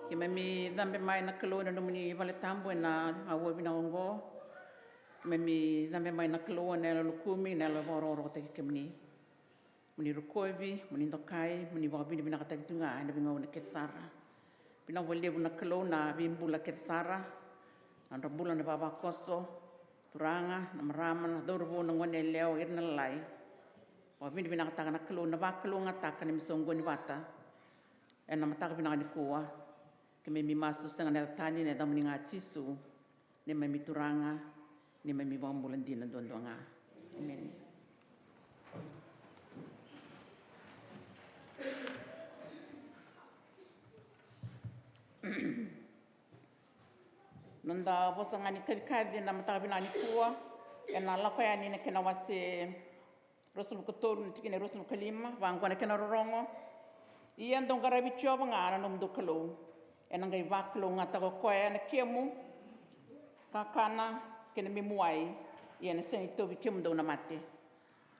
Ke mai mi dambe mai na kalo na muni vale tambo na awo bina ongo. Mai mi dambe mai na kalo na lukumi na lo ro te ke muni rukoivi, muni ndokai, muni wabini bina kata tunga na binga na ketsara. Bina wale na kalo na bimbula ketsara. Na bula na baba koso, turanga, na marama na dorbo na ngone leo irna lai. Wabini bina kata na kalo na bakalo ngata na misongo ni bata. E na mataka bina ni kuwa. Ke me mi masu sanga na tani na damuni nga tisu. Ne me mi turanga, ne me mi bambulan dina dondonga. Amen. Nanda bosanga ni kavi na mataka bina ni kuwa. E na lakoya ni na kena wase rosul kotoru ni tikine rosul kalima. Wangwa na kena rorongo. Ia ndong garabi choba nga ana nom do kalo. E na ngai waklo nga tako koe na kemu. Kakana kena mimuai. Ia na seni tobi kemu do na mate.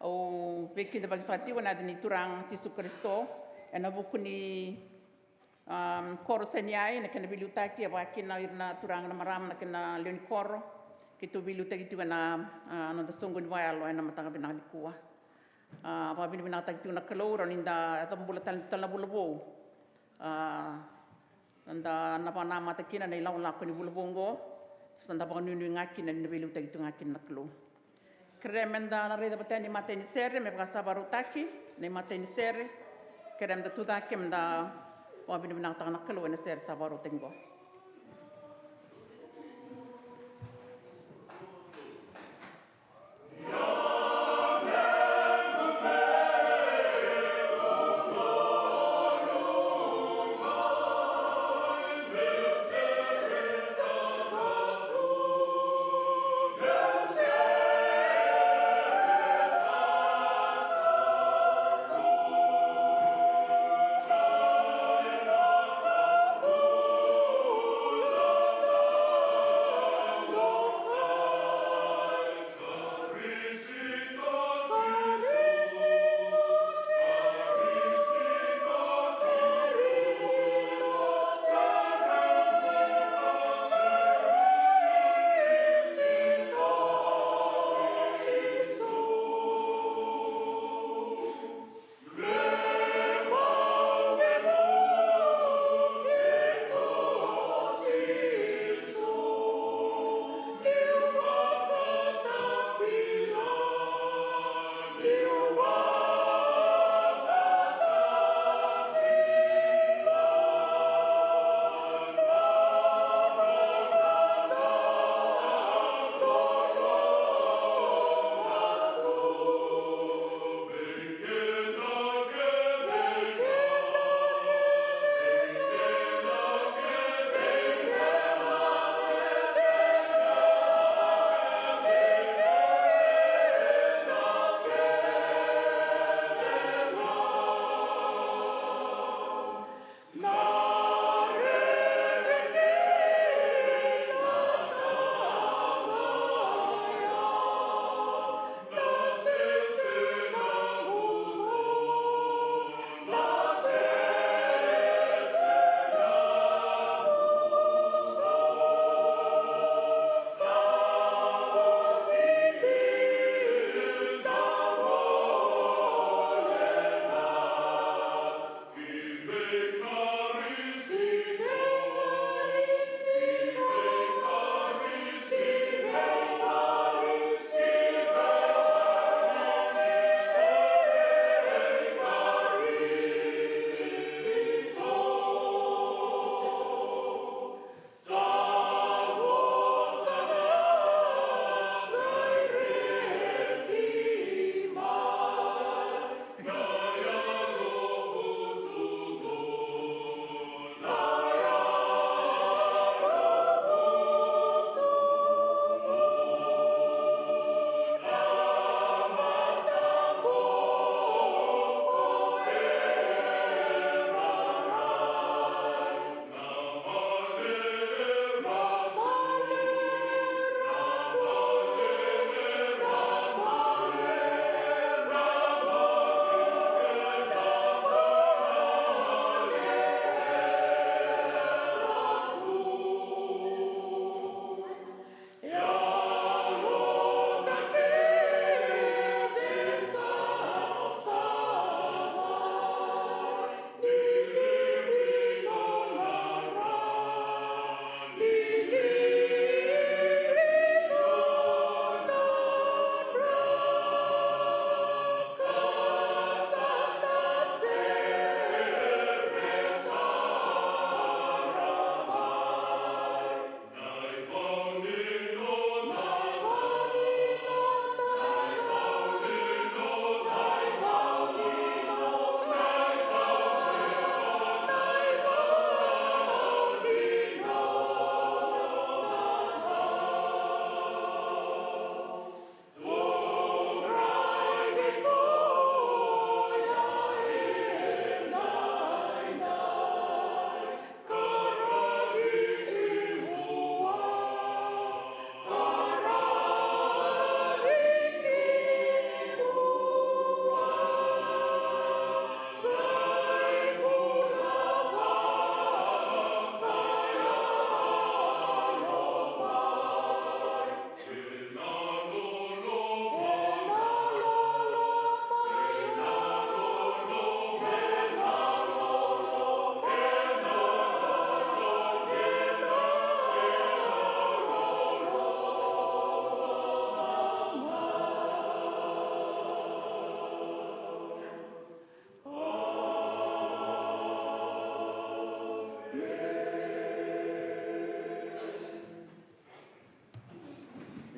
O veki de bagisati wana ni turang tisu Kristo. E na buku ni koro seniai na kena biliutaki e waki na irna turang na maram na kena leoni koro. Kito biliutaki tu wana nanda songo ni waialo e na matanga binang likua. Wabini binang taki tu na kalo raninda atambula talna Vulavou. Nanda napana mata kina na ilau lako ni Vulavou ngo. Sanda baka nunu ngaki na nabili utagi tu ngaki na kalo. Kremenda na reda batani mata ni sere me baka sabaru taki na mata ni sere. Kremenda tutaki menda wabini binang taka na kalo na sere sabaru tengo. Oh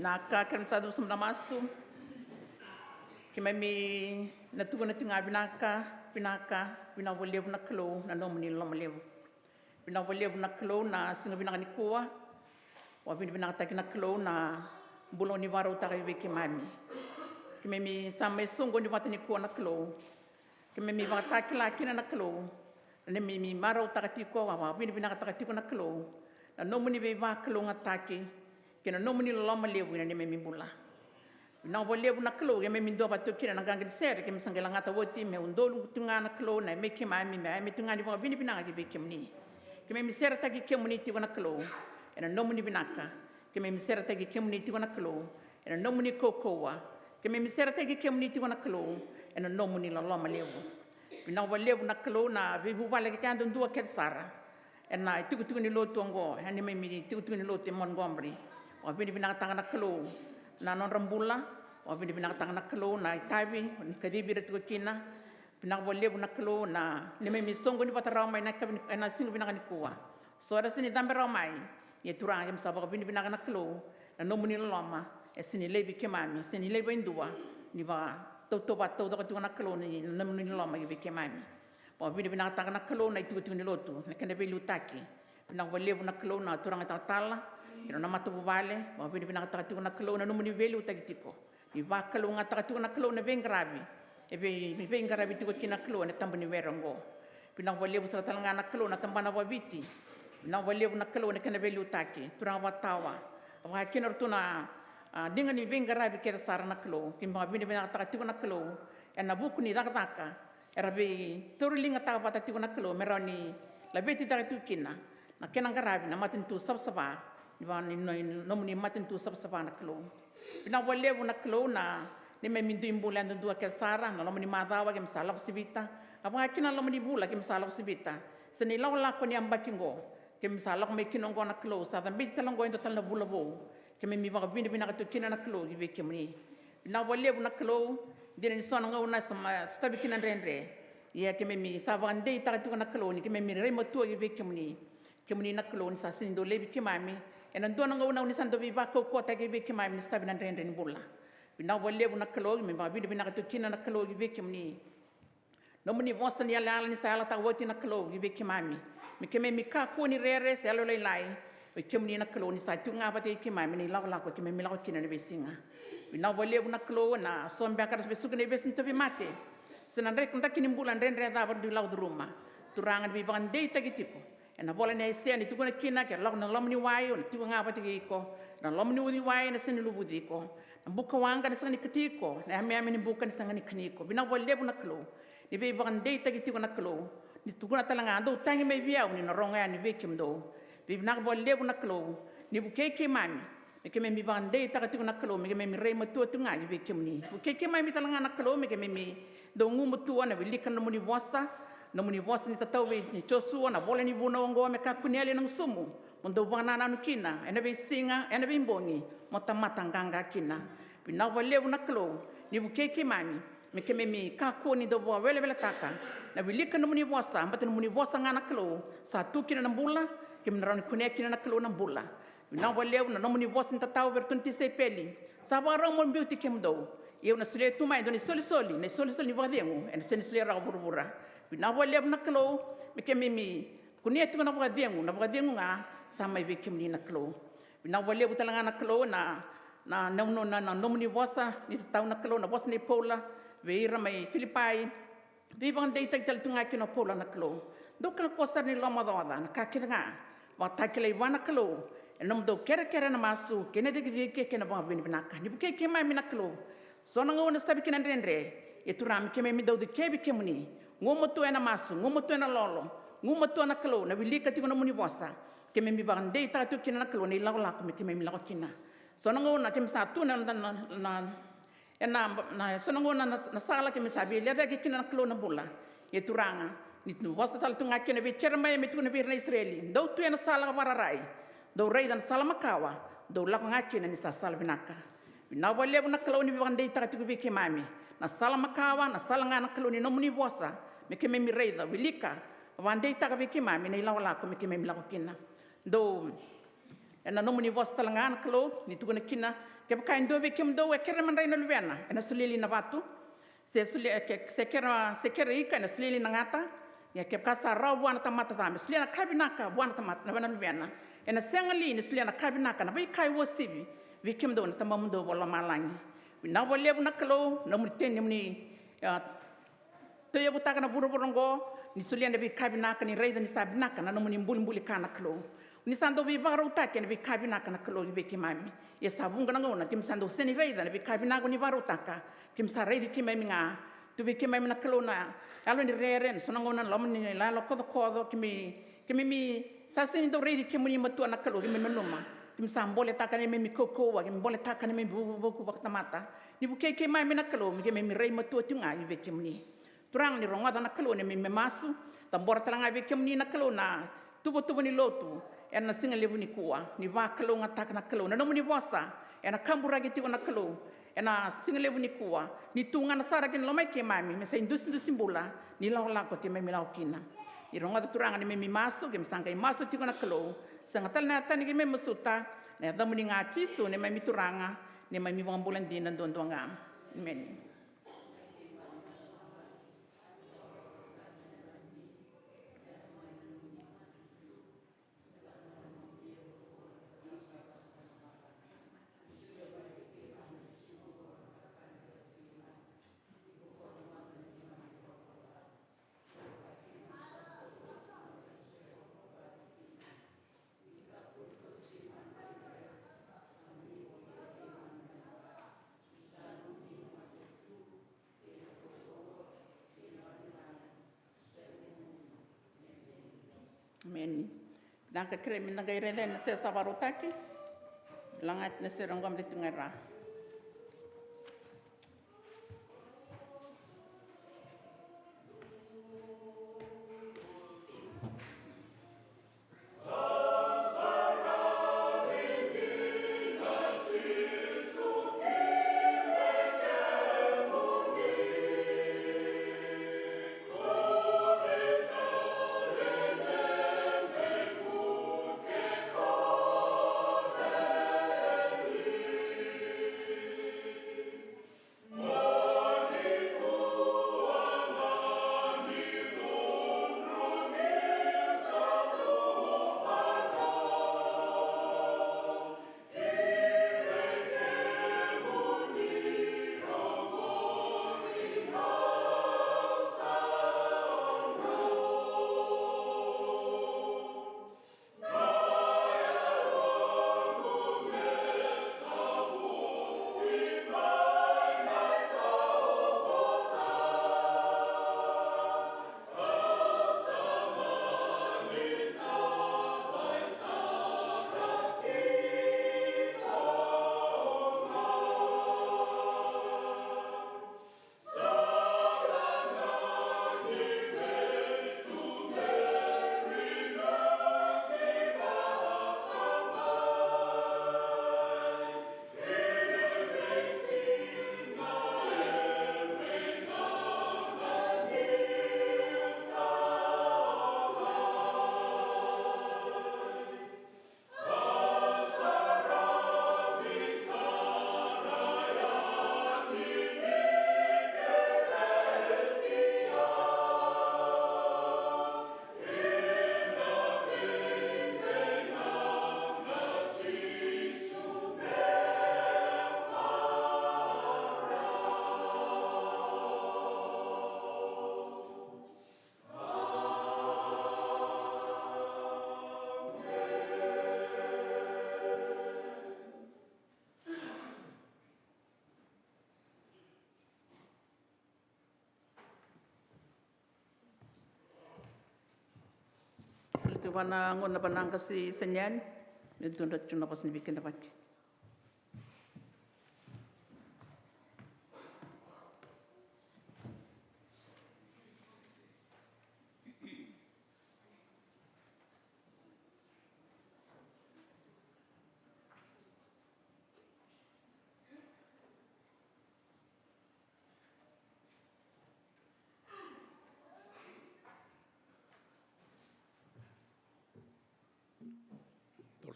binaka kena sadu sem namasu kimemi na tuguna tinga binaka bina voleu na klo na nomni lomaleu bina voleu na klo na singa bina nikua wa bina takina klo na buloni varo takai kimemi samai songo ni watani kuwa na klo kimemi vatakila kina na klo na mimi maro takatiko wa bina takatiko na klo na nomni be va klo ngataki kena nomni lomaleu na mimi bula na voleu na klo ke mimi ndo batu kina na gangi ser ke misangela ngata woti me undolu tunga na klo na me kimami me tunga ni wa bina ke kimni ke mimi ser tagi kimni ti na klo ena nomni binaka ke mimi ser tagi kimni ti na klo ena nomni kokoa ke mimi ser tagi kimni ti na klo ena nomni lomaleu bina voleu na klo na vivu vale ke kando ndua ke sara ena tugu ni lotu ngo hani mimi tugu ni lotu mon gombri wa bina tanga na klo na non rambula wa bina tanga na klo na itabi ni kadibira tugu kina bina voleu na klo na ni mimi songo ni patara mai na singu bina ni kuwa so ada sini dambera mai ye turanga ke msaba bina na klo na nomuni loma e sini lebi ke mami sini lebi indua ni va to ba to do na klo ni nomuni loma ke mami wa bina tanga na klo na tugu ni lotu na kena belu taki bina voleu na klo na turanga tala ino na matu vale wa bina tanga na klo na nomuni velu tagitiko ni va klo ngata na klo na vengravi e be vengravi tugu kina klo na tambani verongo bina voleu sa talanga na klo na tambana wa viti na voleu na klo na kena velu taki turanga watawa wa kina rutuna dinga ni vengravi ke sara na klo kimba bina tanga na klo na buku ni daka era be torulinga ta bata na klo meroni la beti tanga kina na kena ngaravi na matin tu sabsaba ni va ni nomuni matin tu sabsaba na klo bina voleu na klo na ni me mindu imbula ndu ke sara na nomuni madawa ke msala sibita apa kina nomuni bula ke msala sibita seni la ko ni ambakingo ke msala ko me kinongo na klo sa da bita longo ndo tal na Vulavou ke me mi va bina to kina na klo gibe ke mni bina voleu na klo dina ni sona ngona sama stabi kina rendre ya ke me mi sa vande ta na klo ni ke me mi remo to gibe ke mni na klo ni sa sindo lebi ke mami ena ndo ngona ni sando bi ba ko ta gibe ke mami stabi na rendre ni bulla bina voleu na klo mi va bina to kina na klo gibe ke mni nomuni vosan ya la ni sa ala ta woti na klo gibe ke mami mi ke me mi ka ko ni rere se alo lai o ke mni na klo ni sa tunga ba te ke mami ni la ko ke me mi la ko kina ni besinga bina voleu na klo na sombe ka be sukne besin to bi mate sena rek ndakini mbula rendre da ba du laud ruma turanga bi bande tagitiko ena bola ne se ni tugona kina ke la na lomni wayo na tunga ba te ko na lomni udi wayo na seni lubudiko na buka wanga na sani kitiko na ame ni buka ni sangani kaniko bina voleu na klo ni be bande tagitiko na klo ni tugona talanga ndo tangi me bia ni no ronga ni be kimdo bi na voleu na klo ni buke ke mami ke me mi bande tagitiko na klo me me re matu tunga ni be kimni buke ke mami talanga na klo me ke me do ngumu tu ana bilika no muni vosa ni tatau ni chosu na bola ni buno ngo me ka kunele nang sumu mondo bana na nukina ena be singa ena be mbongi motamata nganga kina bina voleu na klo ni buke ke mami me ke me ka ko ni do bo wele taka na bilika no muni vosa mbata no muni vosa ngana klo sa tu kina na mbula ke me ron kunek kina na klo na mbula bina voleu na no muni vosa ni tatau vertunti se peli sa ba ro mon beauty kemdo eu na sule tu mai doni soli ni vadengu en sen sule ra burbura bina voleu na klo me ke me kunetu na vadengu nga sama be kimni na klo bina voleu talanga na klo na nomuni vosa ni tau na klo na vosa ni pola ve ira mai Filipai be bang dei tal tunga kino pola na klo do ka kosa ni loma doda na ka kinga wa takile wana klo enom do kere na masu kene de ke na ba bina ka ni buke ke mai na klo sona ngona stabi kina rendre e turam ke me do de ke bi kemuni ngomo to ena masu ngomo to ena lolo ngomo to na klo na bilika ti muni vosa ke me mi bande ta to kina na klo ni la ko me ke me la ko kina sona ngona ke sa tu na sona ngona na sala ke me sabi le ke kina na klo na bula e turanga ni tu vosa tal tu ngakene be cherma me tu na be na Israeli do tu ena sala wararai do rei dan sala makawa do la ngakene ni sa sala binaka bina voleu na klo ni bande ta tu be ke mami na sala makawa na sala ngana klo ni nomuni vosa me ke me mi reida bilika bande ta be ke mami ni la ko me ke me la ko kina do ena nomuni vosa sala ngana klo ni tu na kina ke kain do be kem do e kere man reina luena ena sulili na watu se kere ika ena sulili na ngata ya ke kasa ra buana tamata tame sulili na kabinaka buana tamata na wana luena ena sengali ni sulili na kabinaka na bai kai wo sibi vi kem do na tamamundo wala malangi na wale bu nakalo na muteni mni to yebu takana buru-burungo ni sulili na bi kabinaka ni reida ni sabinaka na muni mbuli kana klo ni sando bi baru take ni bi kabinaka na klo bi kimami ya sabunga na ngona kim sando seni reida ni bi kabinaka ni baru taka kim sa reidi kimami nga tu bi kimami na klo na alo ni reren so ngona lom ni la lo kodo kimi mi sa seni do reidi kimuni matu na klo kimi menuma kim sambole taka ni mi koko wa kim bole taka ni mi buku baktamata ni bu keke mai na klo mi kimi rei matu tunga bi kimuni turang ni ronga na kalo ni me masu tambor talanga be kem ni na kalo na tubo ni lotu ena singa lebu ni kuwa ni va kalo ngata na kalo na no ni bosa ena kambura giti na kalo ena singa lebu ni kuwa ni tunga na sara kin lomai ke mami me sa indus simbula ni la ko ke me milau kina ni ronga turanga ni me masu ke msanga masu tiko na kalo sanga tal na tani ke me masuta na damu ni ngati so ne me turanga ne me wambulan dinan don ngam amen. Amen. Dan ka kre mina gaire den se savarotaki. Langat ne serongam de tungara. Itu wana ngona banang kasi senyan, itu ndak cuma pas ni bikin dapat.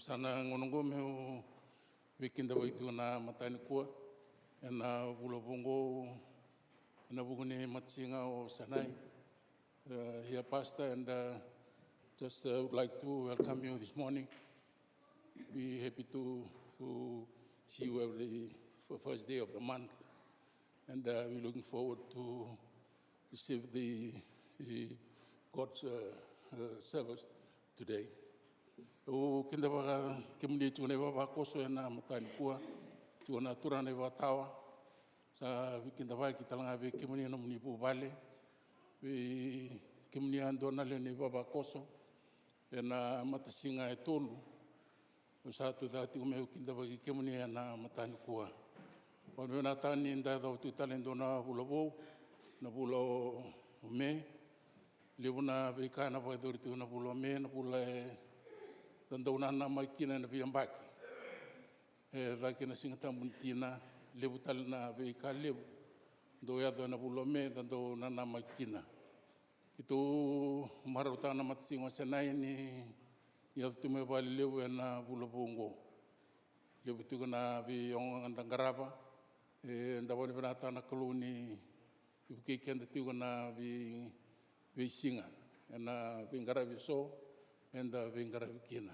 Sana ngonongo meu Vikinda waitu na matani kua, na Vulavou, na bugune matsinga o Sanai, here pastor, and just would like to welcome you this morning. Be happy to see you every first day of the month, and we're looking forward to receive the God's service today. O kinda waka kimni tune wa koso na matani kua tuna turane wa tawa sa kinda wa kitalanga be kimni no mni bu vale be kimni ando na le ni baba koso na matasinga e tolu sa tu dati o meu kinda wa kimni na matani kua o na tani nda do tu talendo na Vulavou na bulo me lebuna be kana wa do tu na bulo me na bulo tanda na makina na biambaki rakina singata muntina lebutal na be kalebu do ya do na bulome tando na makina itu marauta na matsingo senai ni ya tume vale lebu na Vulavou lebutu na be ong andangaraba ndabone benata na koloni uke kenda tu na be singa na bingarabi so enda bingaravikina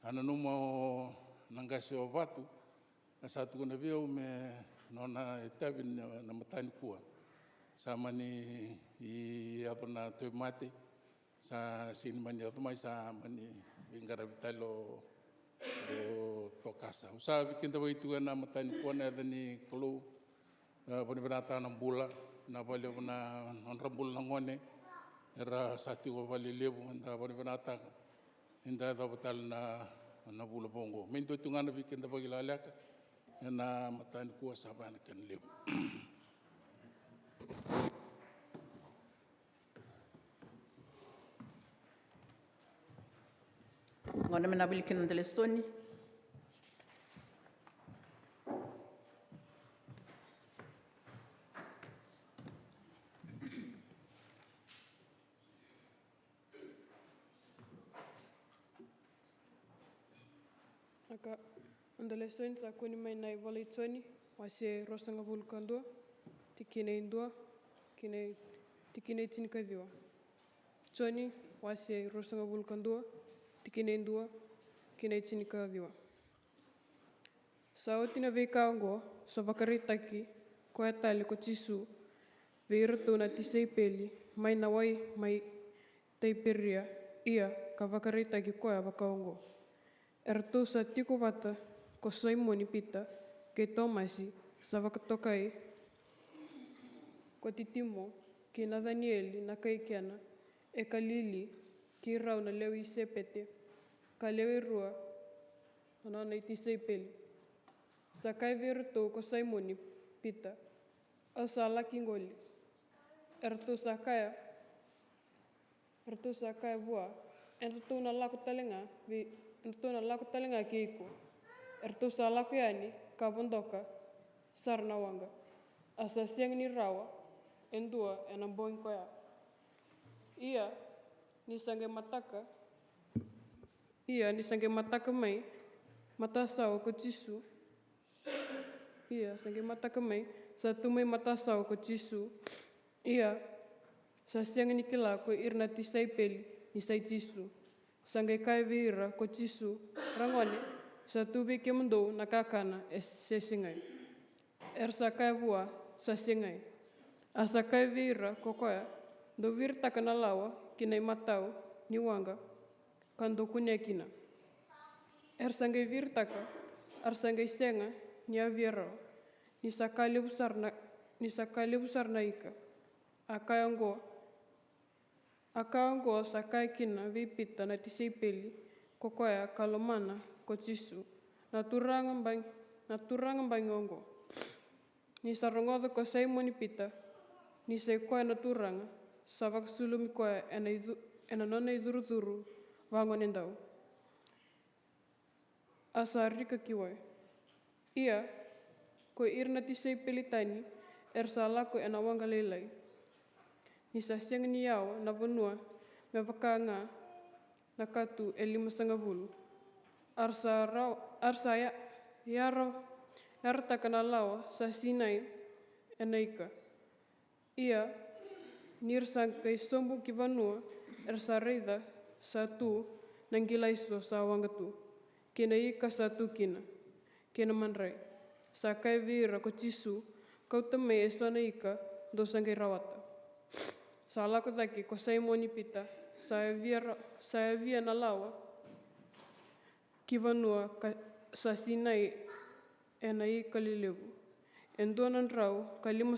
ana numo nangasi o vatu asatu kuna veo me nona etabi na matani kua samani I atona te mate sa sinmani atoma sa mani bingaravitalo o tokasa usa bikinda waitu na matani kua na dani kolo bone benata na bula na vale na onrabul na ngone era sati o vale lebu nda bone benata inda da batal na Vulavou mendo tungana bikinda bagilalaka na matani kua sabana kan lebu ngona mena bilkin dele soni Aka adolescentes a kuni mai nai vale tsoni wase rosanga vulkandua tikine indua kine tikine tinikadiwa tsoni wase rosanga vulkandua tikine indua kine tinikadiwa sautina veikango so vakaritaki ko atali ko tisu veirtuna tiseipeli mai nawai mai taiperia ia ka vakaritaki ko vakaongo Ertusa tiku vata ko soimoni pita ke Tomasi sa vakatokai ko titimo ki Nathanieli na kaikiana e kalili ki rau na lewi sepete ka lewi rua na na itiseipeli sa kai vertu ko Simoni pita asa lakingoli ertusa kaya bua entuna laku talenga Ntuna laku talenga keiko. Ertusa laku yani kabondoka sarnawanga. Asa siang ni rawa endua enamboing koya. Ia ni sange mataka mai matasau ko tisu. Ia sange mataka mai satu mai matasau ko tisu. Ia sa siang ni kila ko irna tisaipeli ni sai tisu. Sangai kai vira ko tisu rangone sa tubi ke mundo na kakana se singai sa kai bua sa singai asa kai vira ko koya do virta kana lawa kinai matau ni wanga kando kunekina sangai virta ka sangai senga ni aviero ni sakali busar na ika Akaongo sa kai kina vipita na tiseipeli kokoya kalomana ko tisu na turangan bangongo ni sarongodo ko Simoni pita ni se koya na turanga sa vaksulumi koya ena nona iduruduru vangonendau asa rika kiwai ia ko irna tiseipeli tani salako ena wanga lelai ni sa siang ni yawa na vanua me vakanga na katu 5 arsa Iaro takana lawa sa sinai enaika. Ia nirsan kay sombu ki vanua sa reida sa tu nangilaiso sa wangatu. Kina ika sa tu kina manrai. Sa kai vira ko tisu kau tame e sona ika do sangai rawata. Sa lako taki ko sai moni pita sa via na lawa ki vanua sa sinai enai kalilevu. Enduanan rau ka 5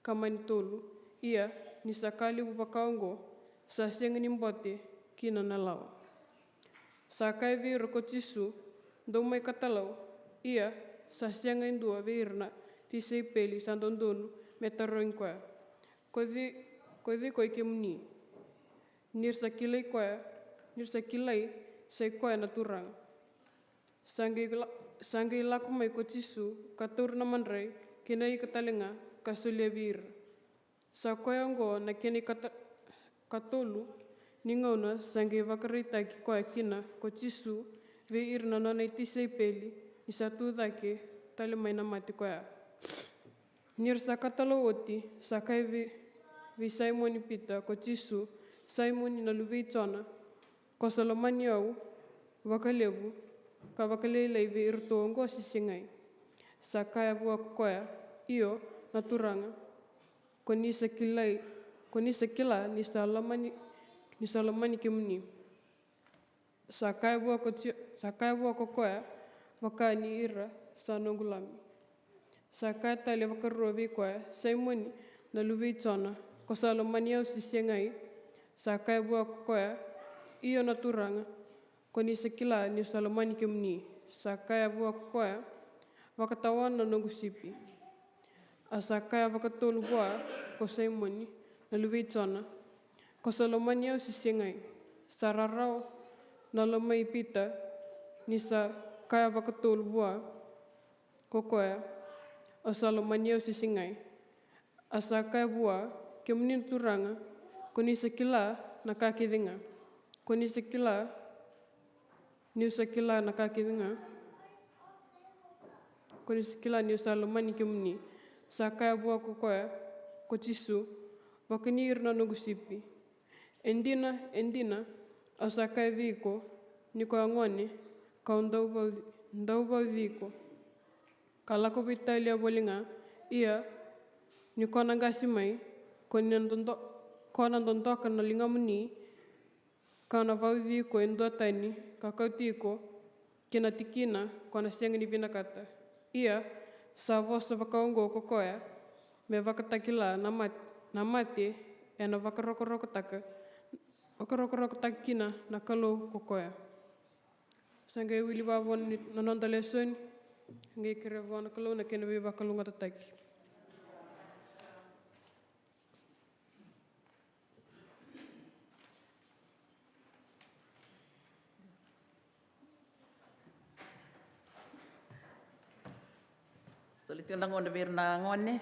ka manitolu ia ni sa kalivu pakaongo sa siangani mbote kina na lawa. Sa kai vira ko tisu do mai katalau ia sa siangain dua virna ti sei peli sa dondonu metaroin koa. Kodi koi ke muni. Nirsa kilai sai koa na turang. Sangai laku mai ko tisu katur na manrai kina i katalenga kasulia vir. Sa koa ngo na kini katolu ningauna sangai vakarita ki koa kina ko tisu vir na nonai ti sei peli isa tu dake tale mai na mati koa. Nirsa katalo oti sa kai vi saimoni pita ko tisu saimoni na luvi tsona ko salomani au vakalevu ka vakalelei vi irtongo sisingai. Sa kai vua koa iyo na turanga ko nisa kila ni salamani kimni. Sa kai vua ko koa vakani ira sa nongulami. Sa kai tali vakarua vi koa saimoni na luvi tsona ko salamani au sisingai. Sa kai vua ko koa iyo na turanga ko nisa kila ni salamani kimni. Sa kai vua ko koa vakatawan na nongusipi. Asa kai vakatolu vua ko saimoni na luvi tsona ko salamani au sisingai. Sa rarau na lamai pita ni sa kai vakatolu vua ko koa o salamani au sisingai. Asa kai vua kimni turanga ko nisa kila na kakidinga. Ko nisa kila na kakidinga. Ko nisa kila ni salamani kimni. Sa kai vua ko koa ko tisu vakanir na nongusipi. Endina asa kai viko ni koa ngone ka ndau vau viko. Ka lako vitalia bolinga ia ni kona ngasi mai kona ndondoka na lingamuni kana vau viko endua tani ka kautiko kina tikina kona siangani vinakata. Ia sa vosa vakaongo ko koa me vakatakila na mate e na vakaroko taka kina na kalau ko koa. Sangai wili vavon na nondaleson ngai kere vona kalau na kena vi vakalunga tataki. Solitin lang ngone bir na ngone.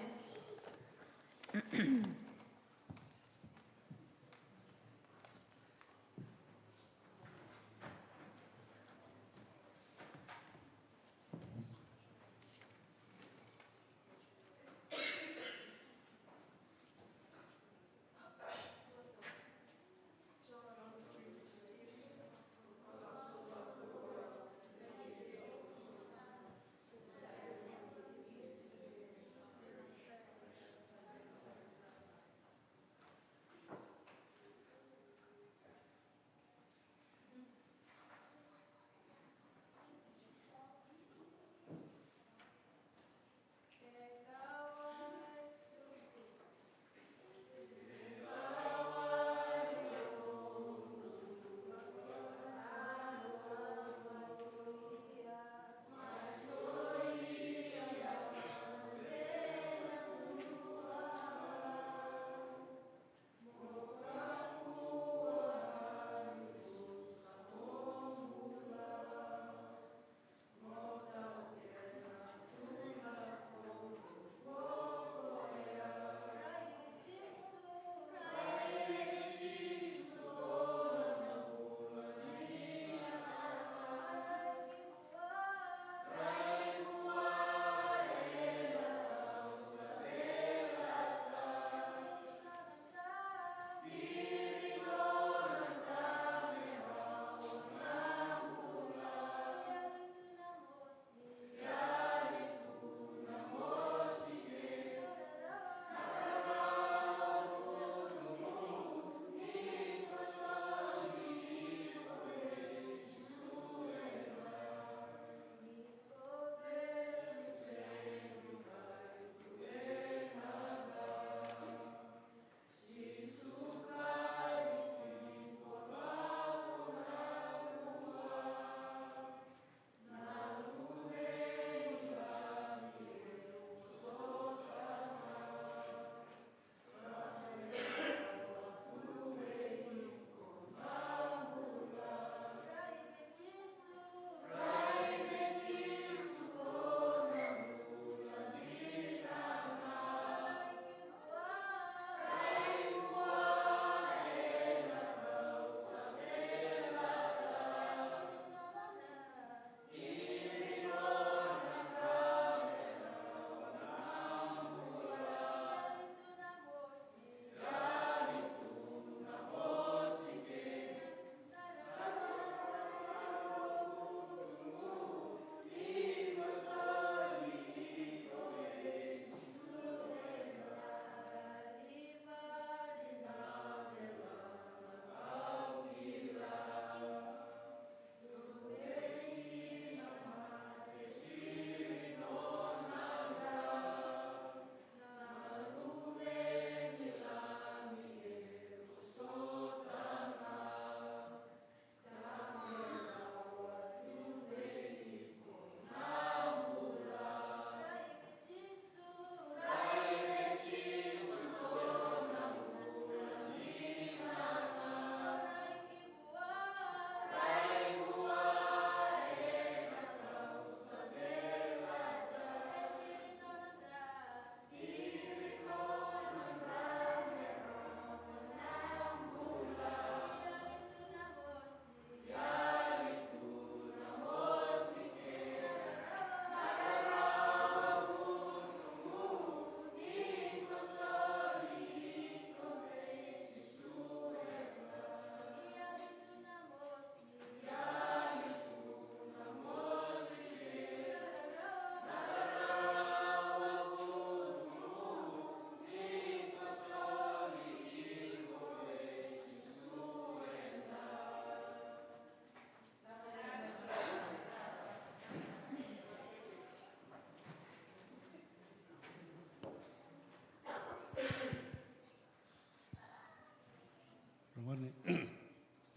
Ngone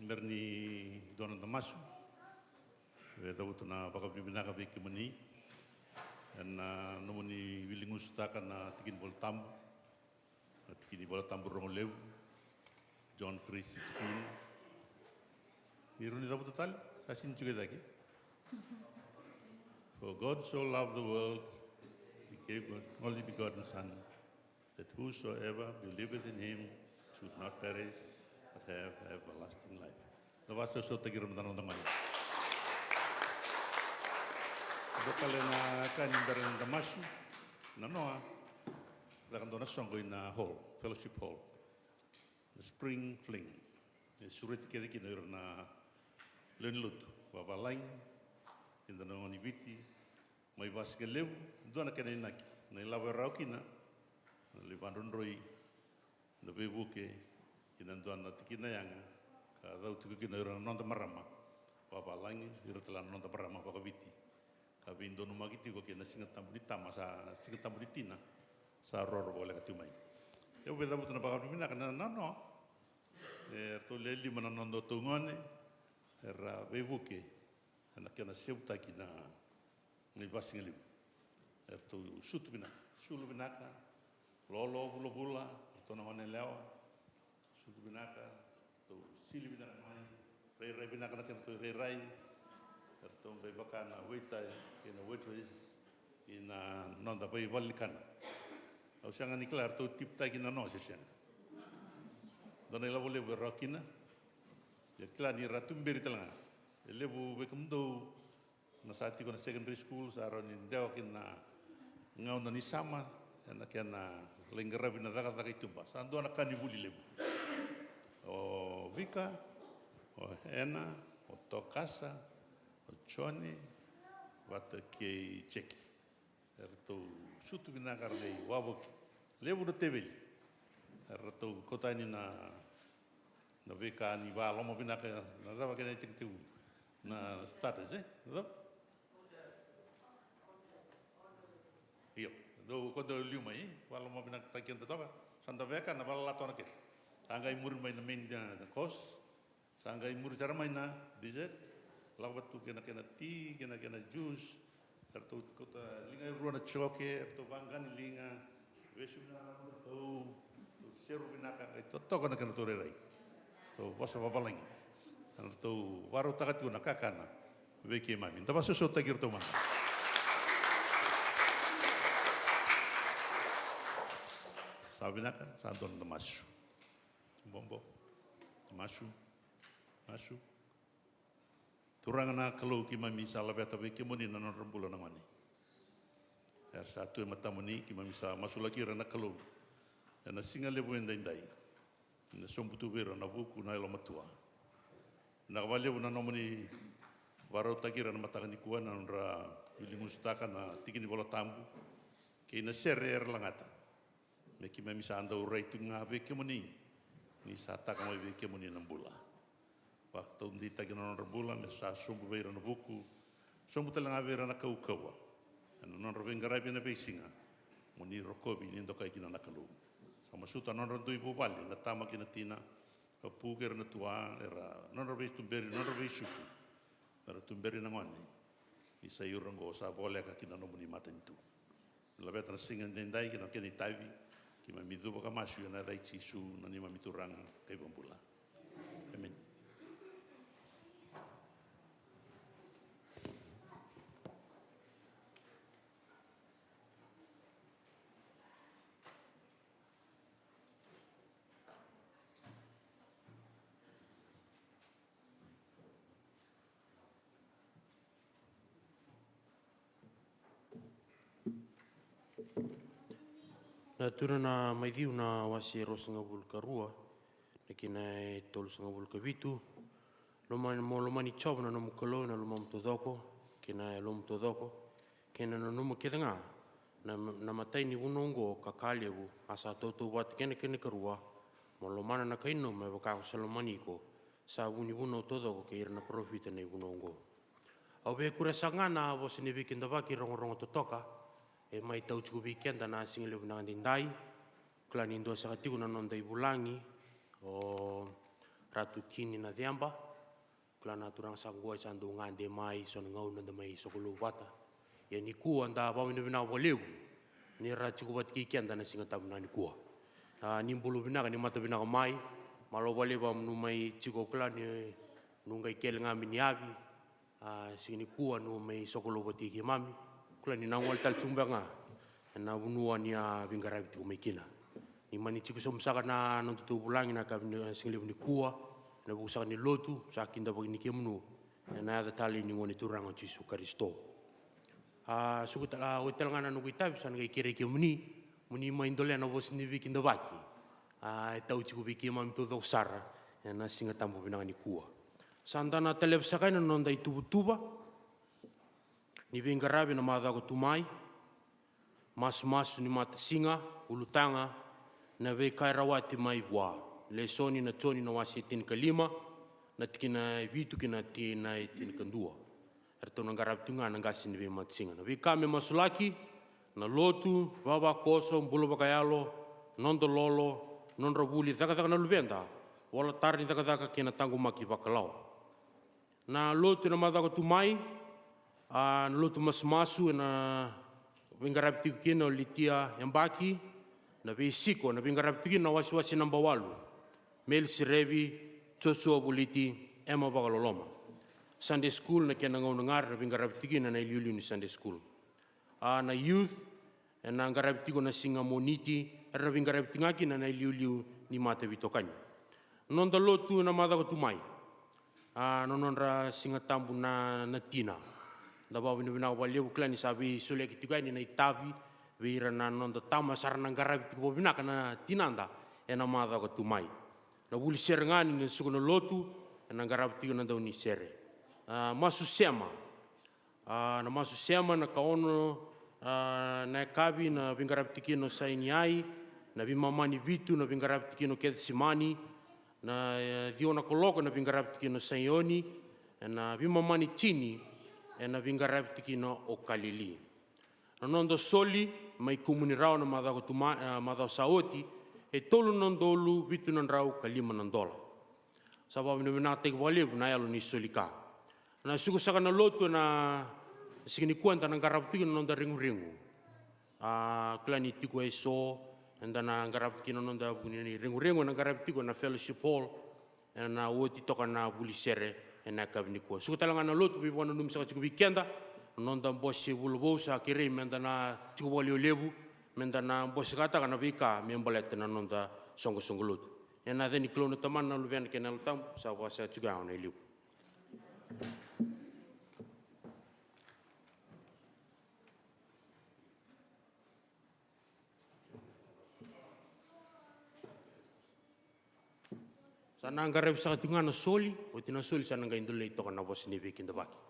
merni dona tamasu. Ve tau tuna baka bibinaka be kimani. En nomoni wilingus taka na tikin bol tambu. Tikin bol tambu rongoleu. John 3:16. Iruni tau total sasin juga lagi. For God so loved the world, He gave His only begotten Son, that whosoever believeth in Him should not perish, but have everlasting life. Dapat sesuatu tagi ramadan teman. Dokale na kan beran damashu, na noa, dakan dona songo ina hall, fellowship hall, the spring fling. Surat kiri kini na Lotu, bapa lain, in the nongoni biti, mai bas geleu, dona kena inaki, na ilawe raukina, na libandun roi, na bebuke, ina dona tikina yanga, ka dau tuku kina ira nonta marama, bapa lain, ira telan nonta marama baka biti, ka bindo numagiti ko kena singa tambu di tama singa tambu di tina, sa roro boleh katumai. Ya beda butu na baka bimina kana no, to leli mana nondo tungone, era bebuke, na kena seuta kina ngai basing liu. Erto sutu binaka, lolo bula, erto na mane leo, sutu binaka, to sili binaka mai, rai binaka na kena to rai, erto be baka na waita kena waitress ina nonda bai walikana. Au sanga nikla erto tipta kina no sesian. Dona ila boleh berokina, ya kila ni ratumberi telanga, lebu bekumdo. Na saat ko na secondary school sa aron in dewakin na ngau na nisama na kena lenggara binataka taka itumba sa ando na kanibuli lebu o vika o hena o tokasa o choni wata ke cheki erto sutu binakar dei waboki lebu no tebeli erto kotani na vika ni ba lomo binaka na dawa kena tiktiu na status Iyo, do kodo liuma walau mau binak takian tetoka, santa veka na bala latona ket. Sangga imur main main na kos, sangga imur cara main na dessert, lawat tu kena tea, kena juice, ertu kota linga ruana choke, ertu banggan linga, besu na tu seru binaka, itu toka na kena torerai, tu basa babalang, ertu waru takat tu nakakana, veki mami, tapi sesuatu takir tu mah. Sabi na ka, sa doon na masu. Bombo, masu. Turang na kalau ki mami sa labeta be ki moni na rambulan na ngani. Satu yang mata moni ki mami sa masu lagi rana kalau. Na singa lebu endai. Na sombutu be rana buku na ilo matua. Na wale na nomoni waro takira na mata ni kuan na ra wilingustaka na tikini bola tambu. Ki na serer langata. Me ki mami sa anda urai tu nga be kemoni ni sata kama be kemoni nambula waktu ndi tagi non rambula me sa sombu be na buku sombu telanga be na kaukawa non roben garai be na be singa moni rokobi ni ndokai kina na kalu sama suta non randu ibu bali na tama kina tina pu ker na tua era non robe tumberi non robe susu era tumberi na ngone isa yurango sa boleh ka kina no moni matentu labet na singa ndai kina kini tavi ki mamidu baka masu na dai tisu na ni mamiturang kay bambula. Amen. Na tura na maidhiu na wasi rosanga vulka rua, na kina e tolu sanga vulka vitu, lomani chob na nomu kolo na lomam todoko, kina e lomu todoko, kina na nomu kedanga, na matai ni unongo kakalevu, asa toto wat kene karua, mo lomana na kaino me wakako salomani ko, sa uni uno todoko ke ira na profita na unongo. Au be kura sangana wasi ni wikinda waki rongo totoka, e mai tau tuku weekenda na singa lewu na ndai kla ni ndo sa katiku na nonda ibulangi o ratu kini na diamba, klana turang sanggua sandu ngande mai son ngau nanda mai sokulu wata. Ya ni kua anda pamina bina Vulavou, ni raciku bat kikian dana singa tabuna ni kua. Ni bulu bina ni mata bina mai, malo Vulavou nu mai ciko klan ni nungai kel ngami ni abi, sini kua nu mai sokulu bat kiki mami, klan ni nangwal tal cumbanga, na bunua ni bingarabi tu mai kina. Ni mani ciku somsaka na nontutu bulangi na kabini singli ni kua, na busaka ni Lotu, sakinda bagi ni kemnu, na ada tali ni ngoni turang Yesus Kristo. Suku tala hotel ngana nuku itabi sana kai kere ke muni maindole na bos ni bikin da baki. Tau ciku bikin mam tu do sara, na singa tambu binang ni kua. Santana telep sakai na nonda itubutuba, ni bingarabi na mada ko tumai, mas ni mata singa, ulutanga, na ve kai rawati mai wa. Lesoni na choni na wasi tin kalima, na tikina vitu kina tina tin kandua. Erto nang garab tunga nang gasin ni mat singa. Na vi kame masulaki, na Lotu, baba koso, bulu bakayalo, nondo lolo, non rabuli, taka na lubenda, wala tarni taka kina tangu maki bakalau. Na Lotu na madako tumai, na Lotu masu na vingarab tiku kina litia yambaki, na vi siko na vingarab tiku na wasi namba walu. Mel sirevi, Joshua buliti, ema bakaloloma. Sunday school na kena ngau nangar na bingarab tiki na iliuli ni Sunday school. Na youth na ngarab tiko na singa moniti na bingarab tingaki na iliuli ni mata vitokanya. Nonda Lotu na mada ko tumai. Nonra singa tambu na tina. Da bawa ni bina Vulavou klan ni sabi sule kitikai ni na itabi vira na nonda tama sar na ngarab tiko bina kana tinanda na mada ko tumai. Na buli serengani ni suku na Lotu na ngarab tiko na daw ni sere. Masu sema na kaono na kabi na bingarab tikino sa inyai na bimamani vitu na bingarab tikino ketsimani na diona koloko na bingarab tikino sa ioni na bimamani chini na bingarab tikino o kalili. Na nondo soli mai komunirao na madao saoti tolu nondolu vitu nandrau kalima nandola. Sababu ni binateg Vulavou na yalo ni solika. Na suku saka na Lotu na sikini kuanta na garab tiki nonda ringu. Klani tiku eso, nda na garab tiki nonda bunini ringu na garab tiko na fellowship hall, na woti toka na bulisere na kabini kuo. Suku talanga na Lotu bibuana num saka ciku bikenda, nonda bosi Vulavou sa kiri menda na ciku Vulavou, menda na bosi kata kana bika membalete na nonda songo Lotu. Na deni klono taman na lubian kenal tam sa wasa juga na iliu. Sana ngarep sa katunga na soli, o tinasoli sana nga indulay ito ka na bos ni Vicky Ndabaki.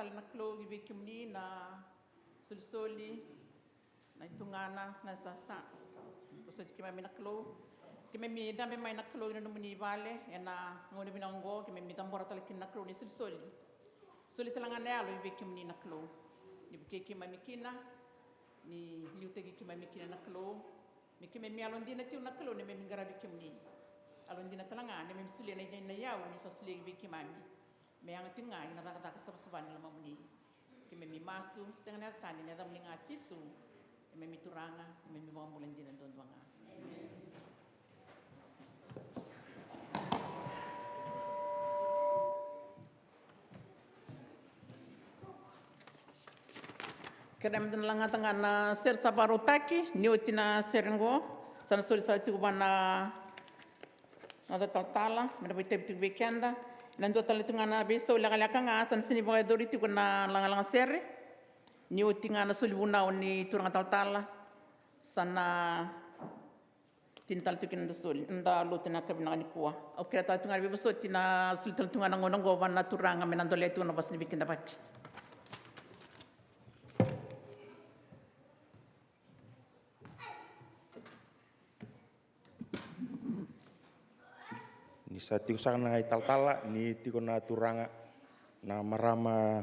tala na klo i veki mni na solisoli na itungana na sasa so ki mai na klo ki mai dambe mai na klo ina muni vale e na ngone bina ngo ki mai tambora tala kin na klo ni solisoli soli tala ngane alo i veki mni na klo ni buke ki mai mikina ni liutegi ki mai mikina na klo mi ki mai alo ndina tiu na klo ne mai ngara veki mni alo ndina tala ngane mai suli na yau ni sa suli i veki mami me ang tinga ina taka sabsaban la mamuni ki me mi masu setengah na tani na dam linga chisu me mi turanga me mi mambulan din don donga kedam dan langa tanga na ser sabarotaki niotina serengo sana soli sa tu bana na tala me na bite tu weekenda nando tala tungana beso la nga san sini boy dori tu na langa serre ni o tingana sulibuna ni turanga tala sana tintal tu kin sul nda lotina kabina ni kuwa o kira tala tungana beso tina sul tungana ngono govana turanga menando le tu na basni bikinda baki Ni sa tiko sana ngai tala ni tiko na turanga na marama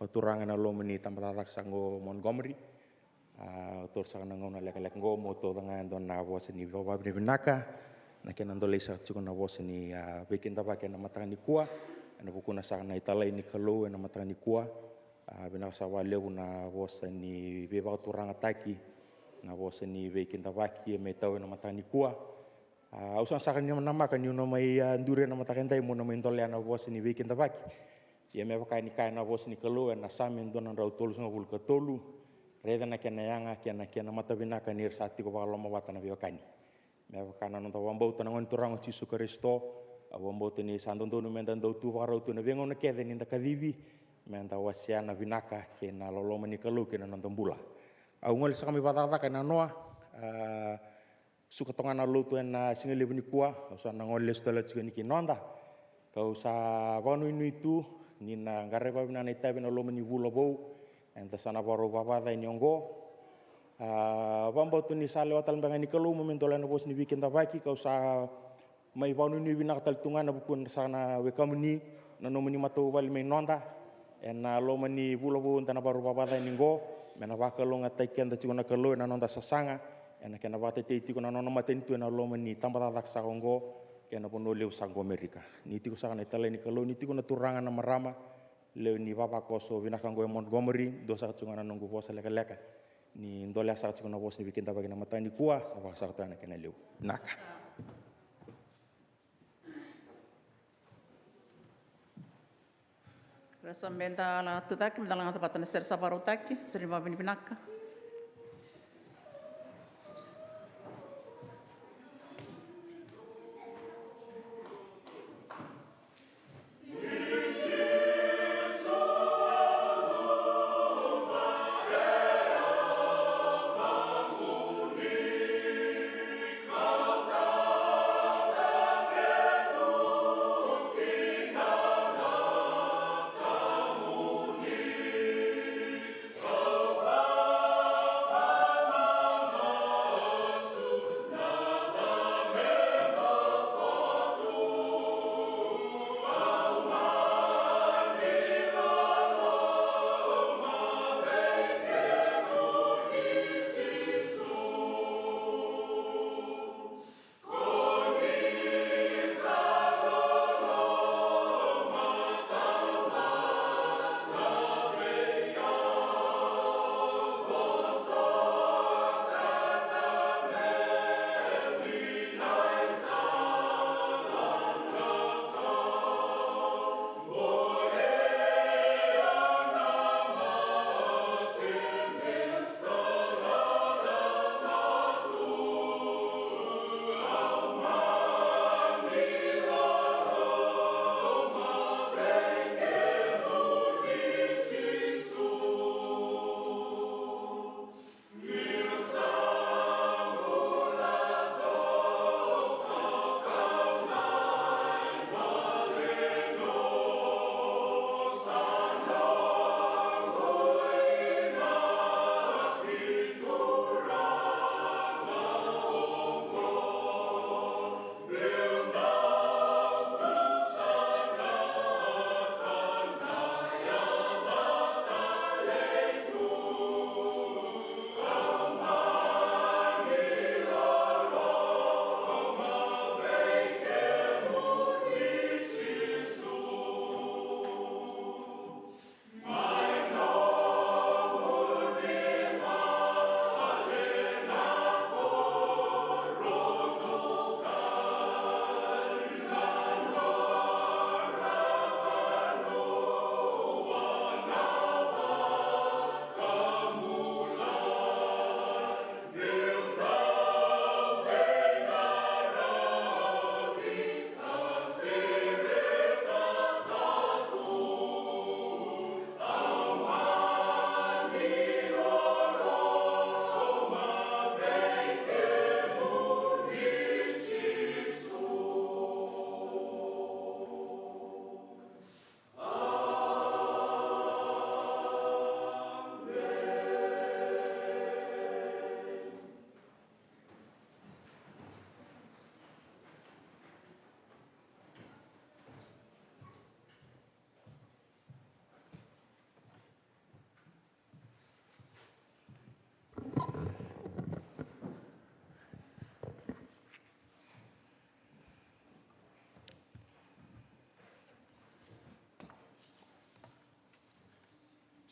o turanga na lomo ni tambalak sango Montgomery tor sana ngona lek ngo mo to nga don na vos ni baba ni binaka na kenan dole sa tiko na vos ni bekin taba ken matanga ni kuwa na bukuna sana itala ni kalo na matanga ni kuwa binaka sa wale na vos ni beba turanga taki na vos ni bekin taba ki me tau na matanga ni kuwa usan sakan ni nama kan yuno mai ndure na mata kentai mo na mentole na vos ni weekend tabaki ya me pakai ni kai na vos ni kelo na samen don na rautol so bul katolu reda na kena yanga kena mata binaka ni sati ko balo ma watana biokani me pakana no tawambo to ngon turang Jesu Kristo awambo to ni sandon do mendan do tu baro to na bengo na kede ni takadibi menta wasiana binaka kena lolo mani kelo kena nonton bula au ngol sakami batata kana noa suka tonga na Lotu na singele buni kuwa usa na ngole stola tsika niki nonda kau sa vanu itu ni na gareba bina na itabe na loma ni Vulavou enta sana baro baba da nyongo bamba tu ni sale watal banga ni kalu momentola na bos ni weekend tabaki kau sa mai vanu ni bina katal tunga na bukun sana wekamuni na nomuni mato bali mai nonda na loma ni Vulavou enta na baro baba da nyongo mena bakalonga taiken da tsika kalu na nonda sasanga ena kena vate te tiko na nona maten tu na loma ni tambala lak sagongo kena pono leu sango Amerika ni tiko sa na tale ni kalo ni tiko na turanga na marama leu ni baba koso binaka ngo Montgomery do sa tsunga na nongo bosa leka ni ndole sa tsunga na bos ni bikin tabagi na matani kuwa sa ba sa tana kena leu naka rasa menda la tutaki mdalanga tapatana ser sabarotaki serima binaka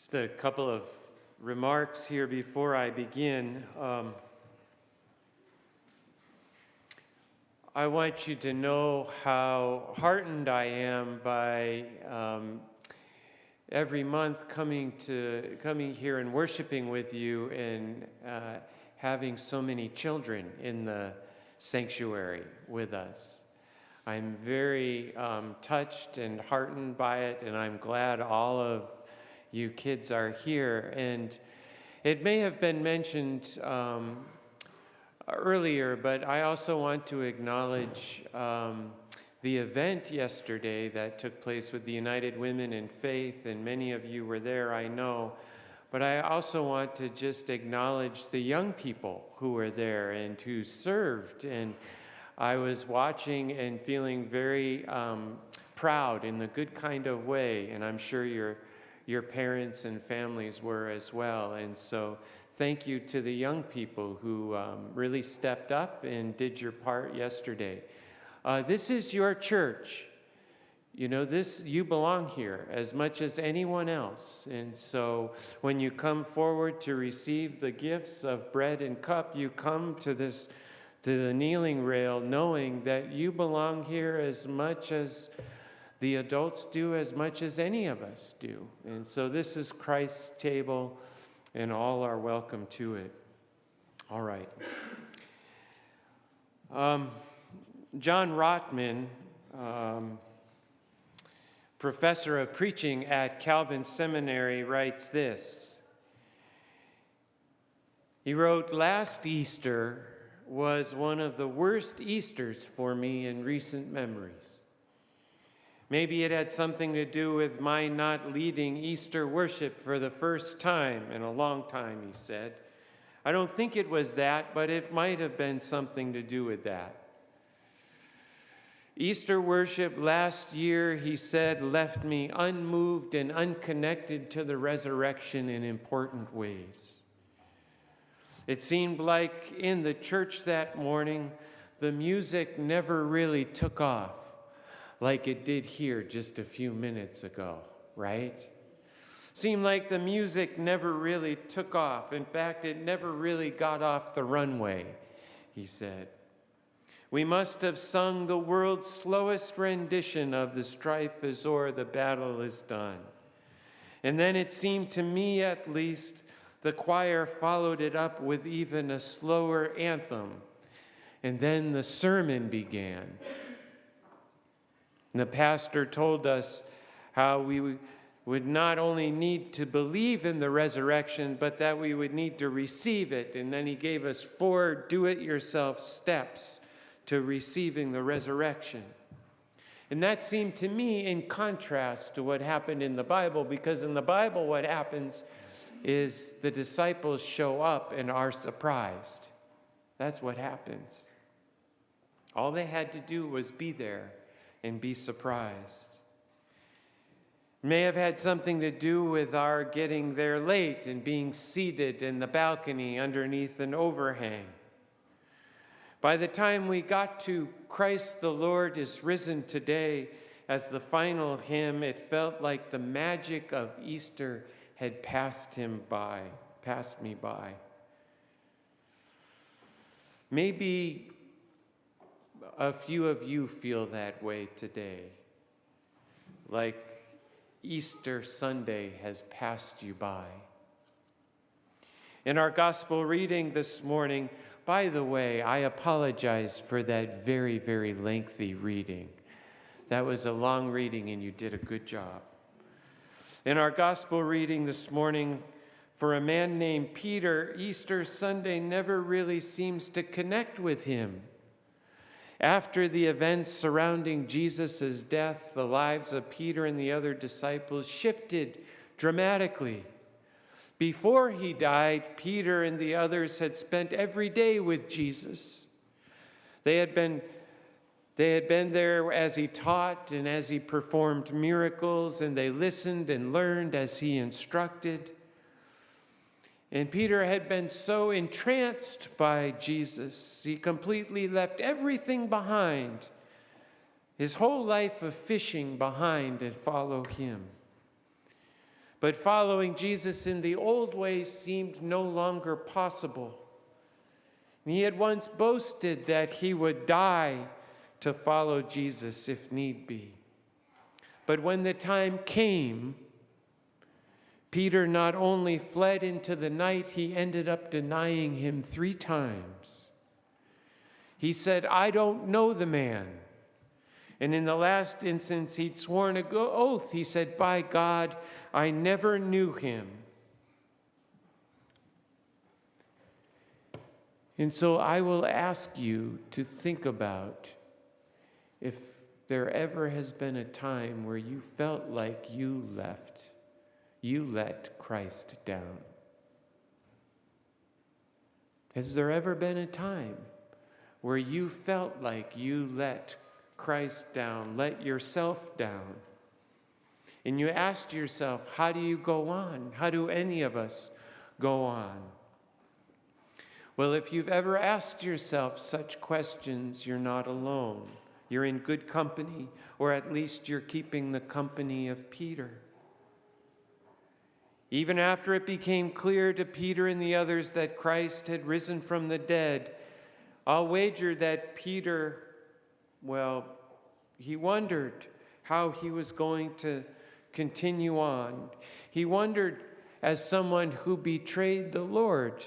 Just a couple of remarks here before I begin. I want you to know how heartened I am by every month coming here and worshiping with you and having so many children in the sanctuary with us. I'm very touched and heartened by it, and I'm glad all of you kids are here. And it may have been mentioned earlier, but I also want to acknowledge the event yesterday that took place with the United Women in Faith, and many of you were there, I know. But I also want to just acknowledge the young people who were there and who served. And I was watching and feeling very proud in the good kind of way, and I'm sure your parents and families were as well. And so thank you to the young people who really stepped up and did your part yesterday. This is your church. You know, you belong here as much as anyone else. And so when you come forward to receive the gifts of bread and cup, you come to the kneeling rail knowing that you belong here as much as the adults do, as much as any of us do. And so this is Christ's table, and all are welcome to it. All right. John Rotman, professor of preaching at Calvin Seminary, writes this. He wrote, "Last Easter was one of the worst Easters for me in recent memories. Maybe it had something to do with my not leading Easter worship for the first time in a long time," he said. "I don't think it was that, but it might have been something to do with that. Easter worship last year," he said, "left me unmoved and unconnected to the resurrection in important ways. It seemed like in the church that morning, the music never really took off like it did here just a few minutes ago, right? Seemed like the music never really took off. In fact, it never really got off the runway," he said. "We must have sung the world's slowest rendition of the strife is o'er, the battle is done. And then it seemed to me, at least, the choir followed it up with even a slower anthem. And then the sermon began. And the pastor told us how we would not only need to believe in the resurrection, but that we would need to receive it. And then he gave us 4 do-it-yourself steps to receiving the resurrection. And that seemed to me in contrast to what happened in the Bible, because in the Bible what happens is the disciples show up and are surprised. That's what happens. All they had to do was be there and be surprised. It may have had something to do with our getting there late and being seated in the balcony underneath an overhang. By the time we got to "Christ the Lord is risen today" as the final hymn, it felt like the magic of Easter had passed me by. Maybe a few of you feel that way today, like Easter Sunday has passed you by. In our gospel reading this morning, by the way, I apologize for that very, very lengthy reading. That was a long reading, and you did a good job. In our gospel reading this morning, for a man named Peter, Easter Sunday never really seems to connect with him. After the events surrounding Jesus' death, the lives of Peter and the other disciples shifted dramatically. Before he died, Peter and the others had spent every day with Jesus. They had been there as he taught and as he performed miracles, and they listened and learned as he instructed. And Peter had been so entranced by Jesus, he completely left everything behind, his whole life of fishing behind, and followed him. But following Jesus in the old way seemed no longer possible. He had once boasted that he would die to follow Jesus if need be. But when the time came, Peter not only fled into the night, he ended up denying him 3 times. He said, "I don't know the man." And in the last instance, he'd sworn an oath. He said, "By God, I never knew him." And so I will ask you to think about if there ever has been a time where you felt like you let Christ down. Has there ever been a time where you felt like you let Christ down, let yourself down? And you asked yourself, how do you go on? How do any of us go on? Well, if you've ever asked yourself such questions, you're not alone. You're in good company, or at least you're keeping the company of Peter. Even after it became clear to Peter and the others that Christ had risen from the dead, I'll wager that Peter, he wondered how he was going to continue on. He wondered, as someone who betrayed the Lord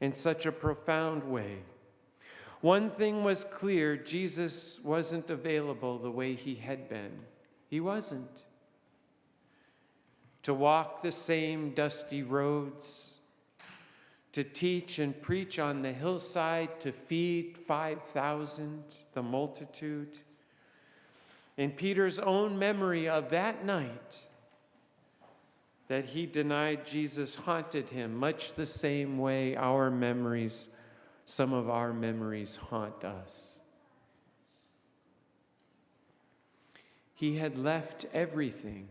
in such a profound way. One thing was clear: Jesus wasn't available the way he had been. He wasn't. To walk the same dusty roads, to teach and preach on the hillside, to feed 5,000, the multitude. In Peter's own memory of that night that he denied Jesus haunted him, much the same way some of our memories haunt us. He had left everything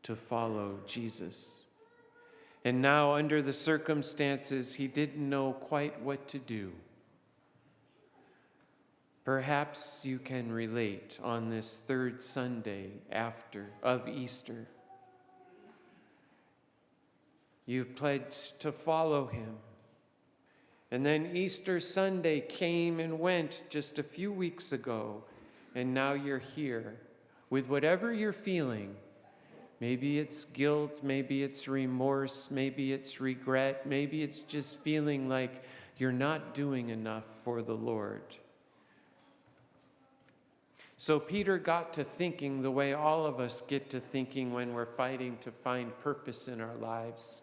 to follow Jesus. And now, under the circumstances, he didn't know quite what to do. Perhaps you can relate on this 3rd Sunday of Easter. You've pledged to follow him. And then Easter Sunday came and went just a few weeks ago, and now you're here with whatever you're feeling. Maybe it's guilt, maybe it's remorse, maybe it's regret, maybe it's just feeling like you're not doing enough for the Lord. So Peter got to thinking the way all of us get to thinking when we're fighting to find purpose in our lives.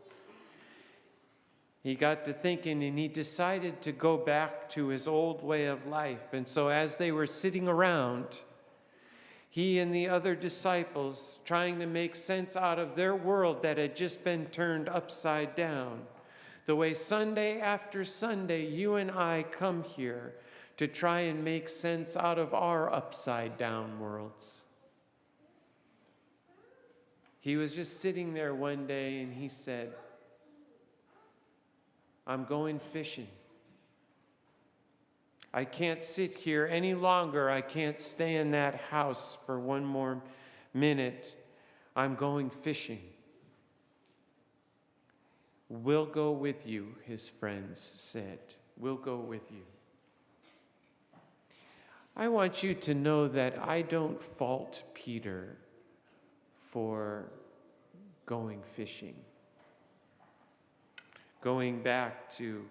He got to thinking, and he decided to go back to his old way of life. And so as they were sitting around, he and the other disciples, trying to make sense out of their world that had just been turned upside down, the way Sunday after Sunday you and I come here to try and make sense out of our upside down worlds. He was just sitting there one day and he said, "I'm going fishing. I can't sit here any longer. I can't stay in that house for one more minute. I'm going fishing." "We'll go with you," his friends said. "We'll go with you." I want you to know that I don't fault Peter for going fishing, going back to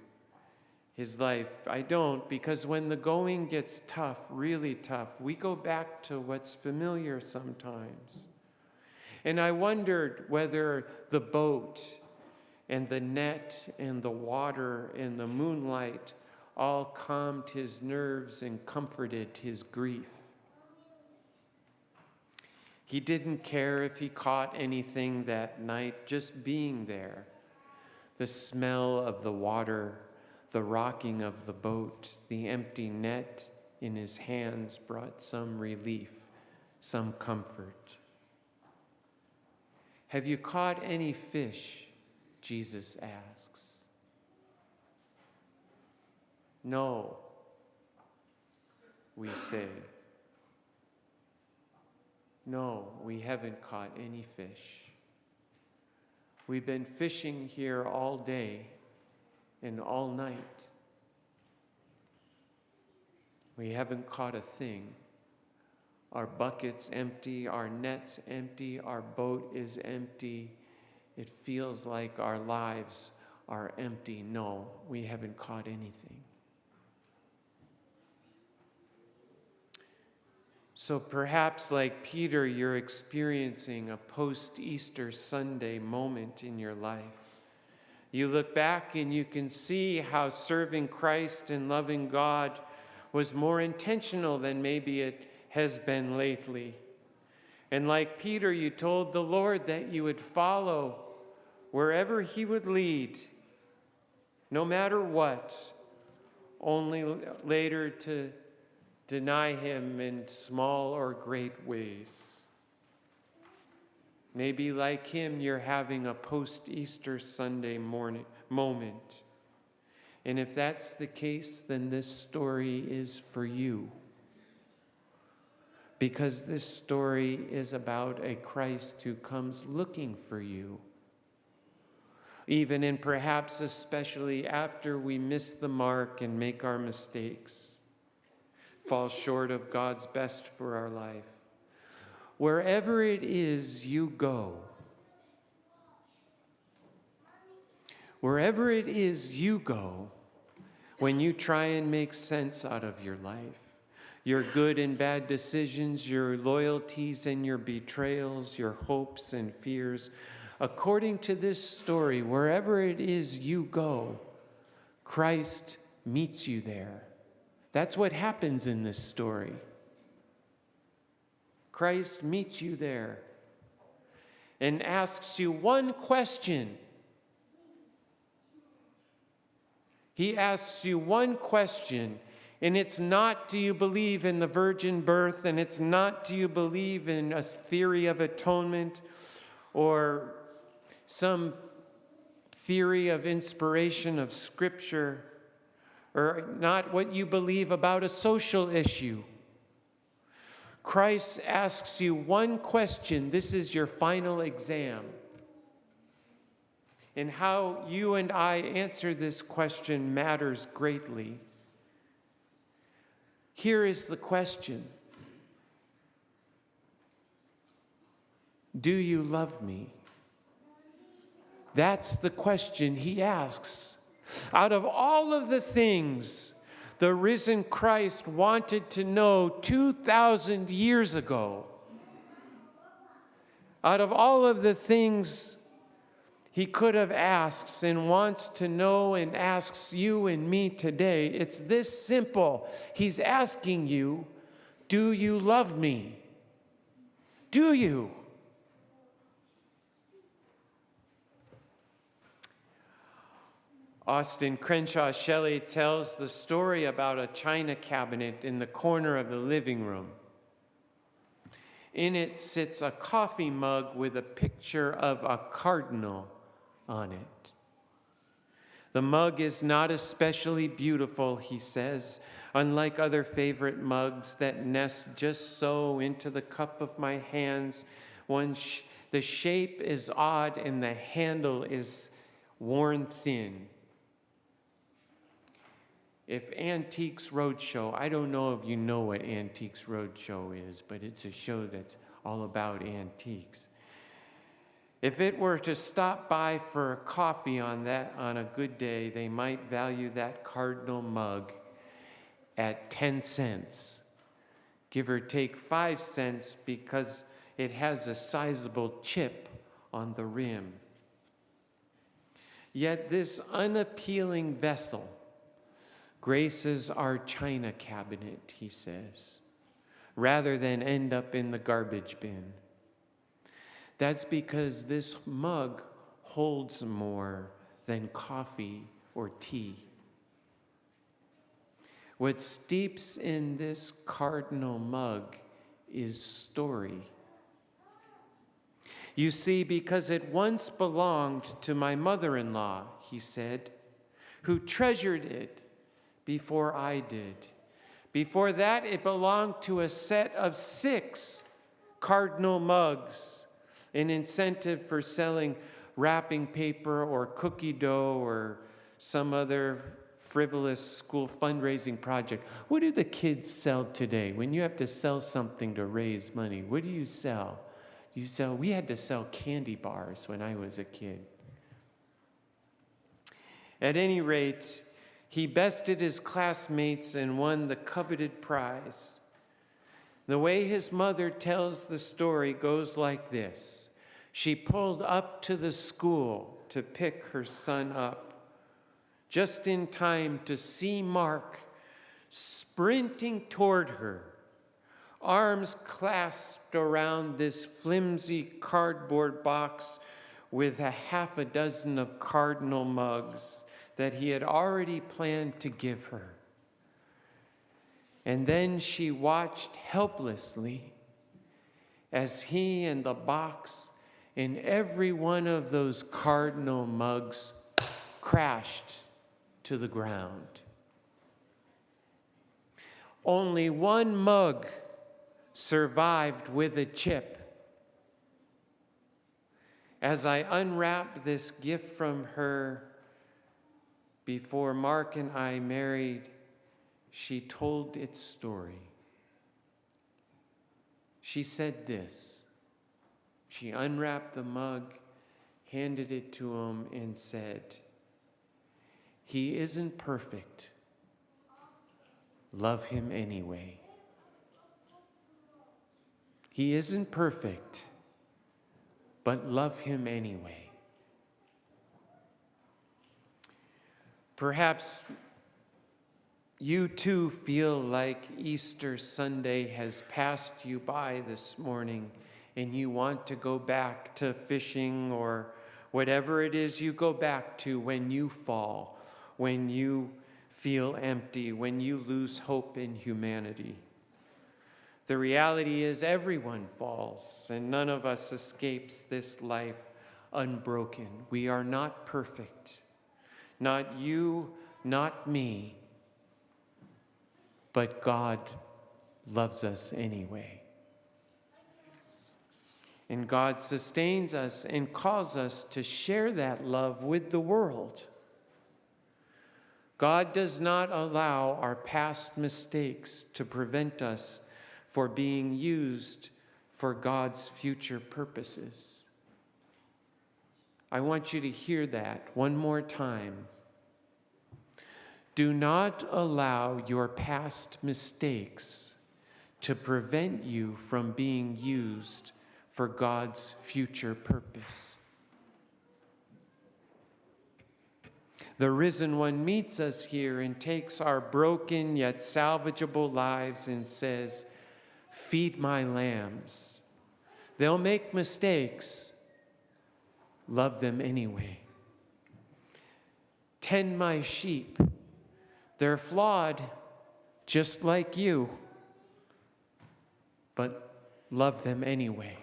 his life. I don't, because when the going gets tough, really tough, we go back to what's familiar sometimes. And I wondered whether the boat and the net and the water and the moonlight all calmed his nerves and comforted his grief. He didn't care if he caught anything that night, just being there. The smell of the water, the rocking of the boat, the empty net in his hands brought some relief, some comfort. "Have you caught any fish?" Jesus asks. "No," we say. "No, we haven't caught any fish." We've been fishing here all day and all night. We haven't caught a thing. Our bucket's empty, our net's empty, our boat is empty. It feels like our lives are empty. No, we haven't caught anything. So perhaps like Peter, you're experiencing a post-Easter Sunday moment in your life. You look back and you can see how serving Christ and loving God was more intentional than maybe it has been lately. And like Peter, you told the Lord that you would follow wherever he would lead, no matter what, only later to deny him in small or great ways. Maybe like him, you're having a post-Easter Sunday morning moment. And if that's the case, then this story is for you. Because this story is about a Christ who comes looking for you. Even and perhaps especially after we miss the mark and make our mistakes, fall short of God's best for our life. Wherever it is you go, wherever it is you go, when you try and make sense out of your life, your good and bad decisions, your loyalties and your betrayals, your hopes and fears, according to this story, wherever it is you go, Christ meets you there. That's what happens in this story. Christ meets you there and asks you one question. He asks you one question, and it's not, do you believe in the virgin birth? And it's not, do you believe in a theory of atonement or some theory of inspiration of Scripture, or not what you believe about a social issue. Christ asks you one question. This is your final exam. And how you and I answer this question matters greatly. Here is the question. Do you love me? That's the question he asks. Out of all of the things the risen Christ wanted to know 2,000 years ago, out of all of the things he could have asked and wants to know and asks you and me today, it's this simple. He's asking you, do you love me? Do you? Austin Crenshaw Shelley tells the story about a china cabinet in the corner of the living room. In it sits a coffee mug with a picture of a cardinal on it. The mug is not especially beautiful, he says, unlike other favorite mugs that nest just so into the cup of my hands. The shape is odd and the handle is worn thin. If Antiques Roadshow, I don't know if you know what Antiques Roadshow is, but it's a show that's all about antiques. If it were to stop by for a coffee on a good day, they might value that cardinal mug at 10 cents, give or take 5 cents, because it has a sizable chip on the rim. Yet this unappealing vessel graces our china cabinet, he says, rather than end up in the garbage bin. That's because this mug holds more than coffee or tea. What steeps in this cardinal mug is story. You see, because it once belonged to my mother-in-law, he said, who treasured it before I did. Before that, it belonged to a set of 6 cardinal mugs, an incentive for selling wrapping paper or cookie dough or some other frivolous school fundraising project. What do the kids sell today? When you have to sell something to raise money, what do you sell? We had to sell candy bars when I was a kid. At any rate, he bested his classmates and won the coveted prize. The way his mother tells the story goes like this. She pulled up to the school to pick her son up, just in time to see Mark sprinting toward her, arms clasped around this flimsy cardboard box with a half a dozen of cardinal mugs that he had already planned to give her. And then she watched helplessly as he and the box and every one of those cardinal mugs crashed to the ground. Only one mug survived with a chip. As I unwrapped this gift from her before Mark and I married, she told its story. She said this. She unwrapped the mug, handed it to him, and said, "He isn't perfect. Love him anyway." He isn't perfect, but love him anyway. Perhaps you too feel like Easter Sunday has passed you by this morning and you want to go back to fishing or whatever it is you go back to when you fall, when you feel empty, when you lose hope in humanity. The reality is everyone falls, and none of us escapes this life unbroken. We are not perfect. Not you, not me, but God loves us anyway. And God sustains us and calls us to share that love with the world. God does not allow our past mistakes to prevent us for being used for God's future purposes. I want you to hear that one more time. Do not allow your past mistakes to prevent you from being used for God's future purpose. The risen one meets us here and takes our broken yet salvageable lives and says, "Feed my lambs. They'll make mistakes. Love them anyway. Tend my sheep. They're flawed, just like you, but love them anyway.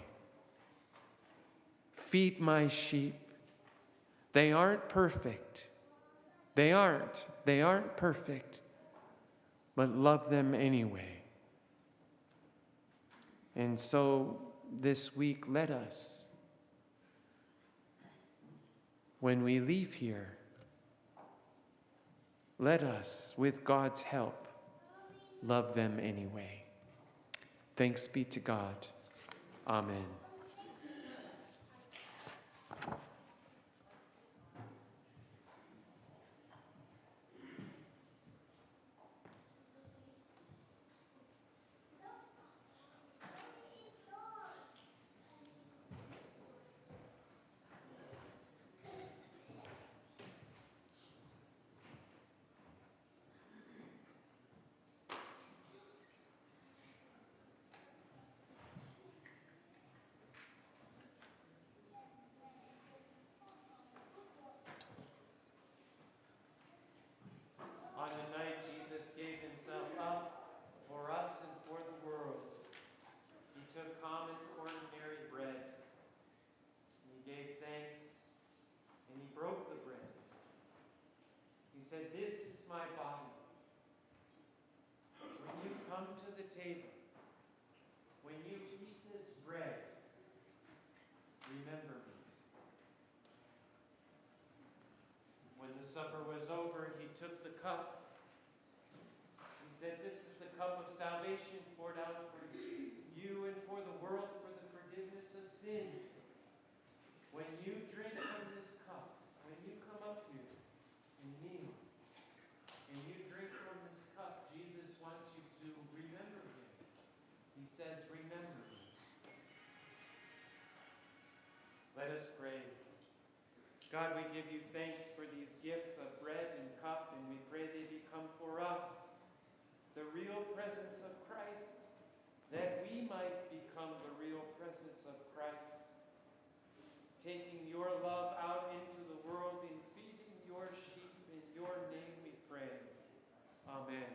Feed my sheep. They aren't perfect. They aren't perfect, but love them anyway." And so this week, let us, when we leave here, let us, with God's help, love them anyway. Thanks be to God. Amen. On the night Jesus gave himself up for us and for the world, he took common, ordinary bread. He gave thanks, and he broke the bread. He said, "This is my body. When you come to the table, when you eat this bread, remember me." supper was over, he took the cup. He said, "This is the cup of salvation poured out for you and for the world for the forgiveness of sins. When you drink from this cup, when you come up here and kneel, and you drink from this cup, Jesus wants you to remember him. He says, remember me." Let us pray. God, we give you thanks for these gifts of bread and cup, and we pray they become for us the real presence of Christ, that we might become the real presence of Christ, taking your love out into the world and feeding your sheep. In your name we pray. Amen.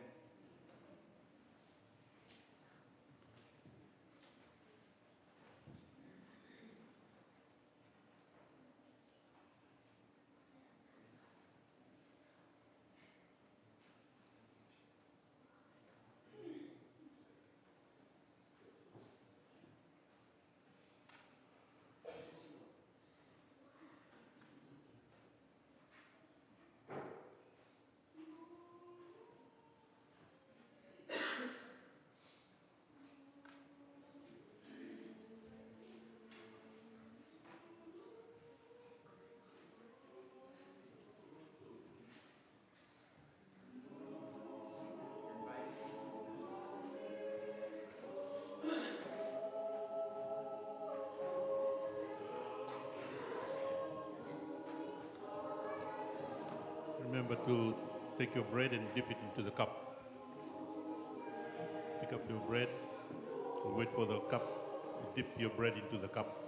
Remember to take your bread and dip it into the cup. Pick up your bread and wait for the cup. Dip your bread into the cup.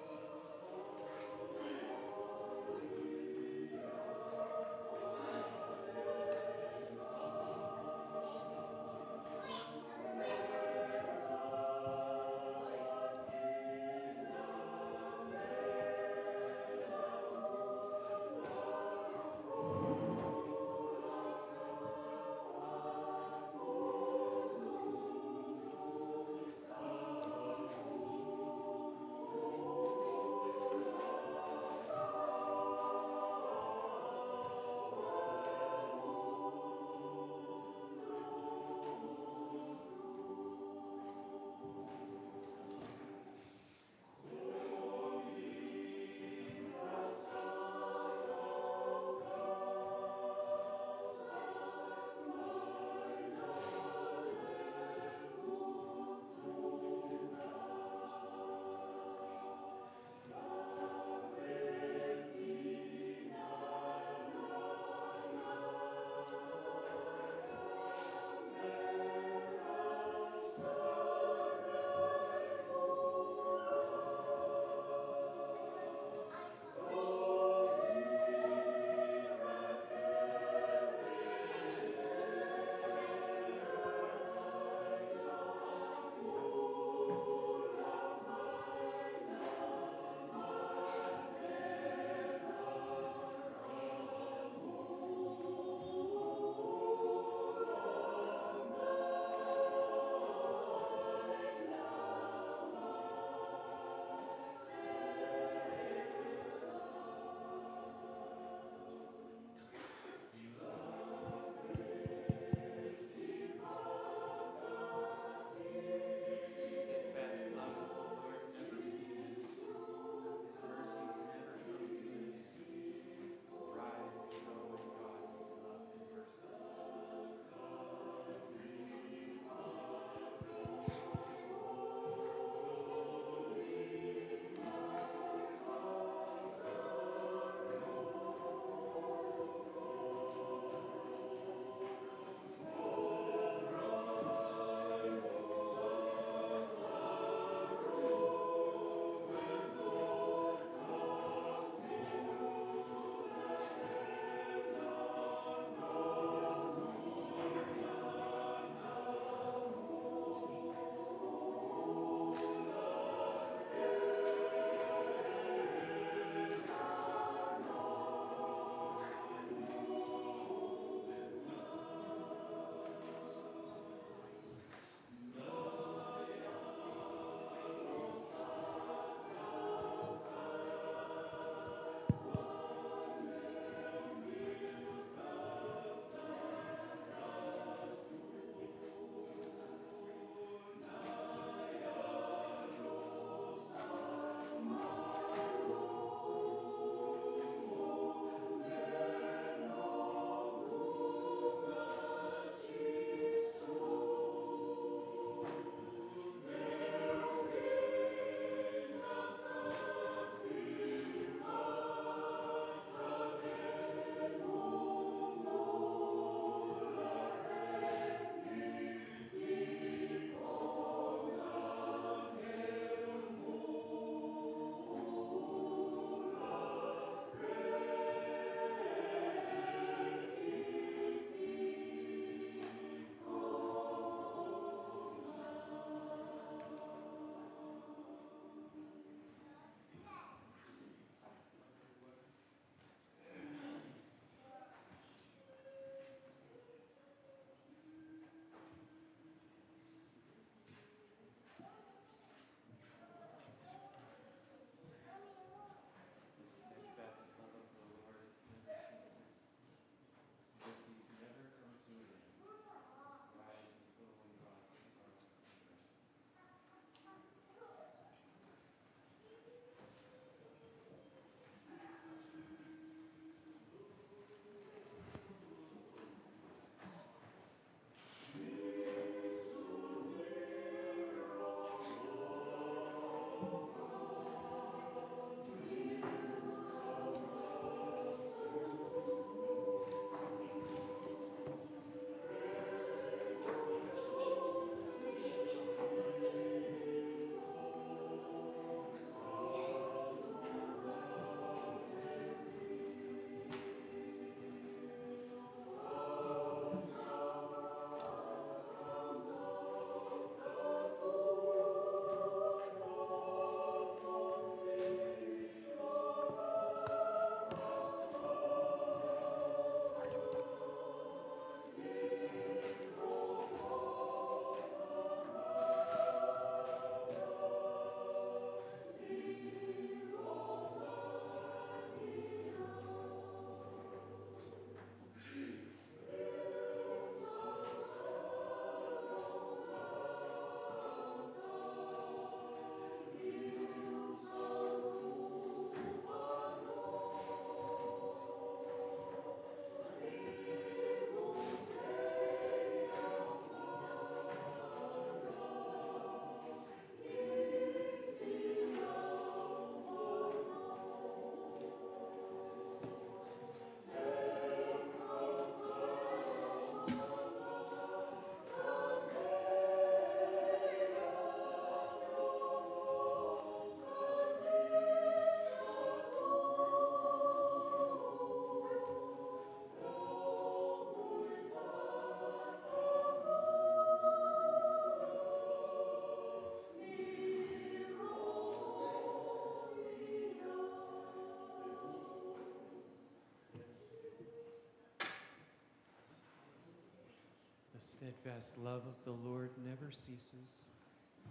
steadfast love of the Lord never ceases.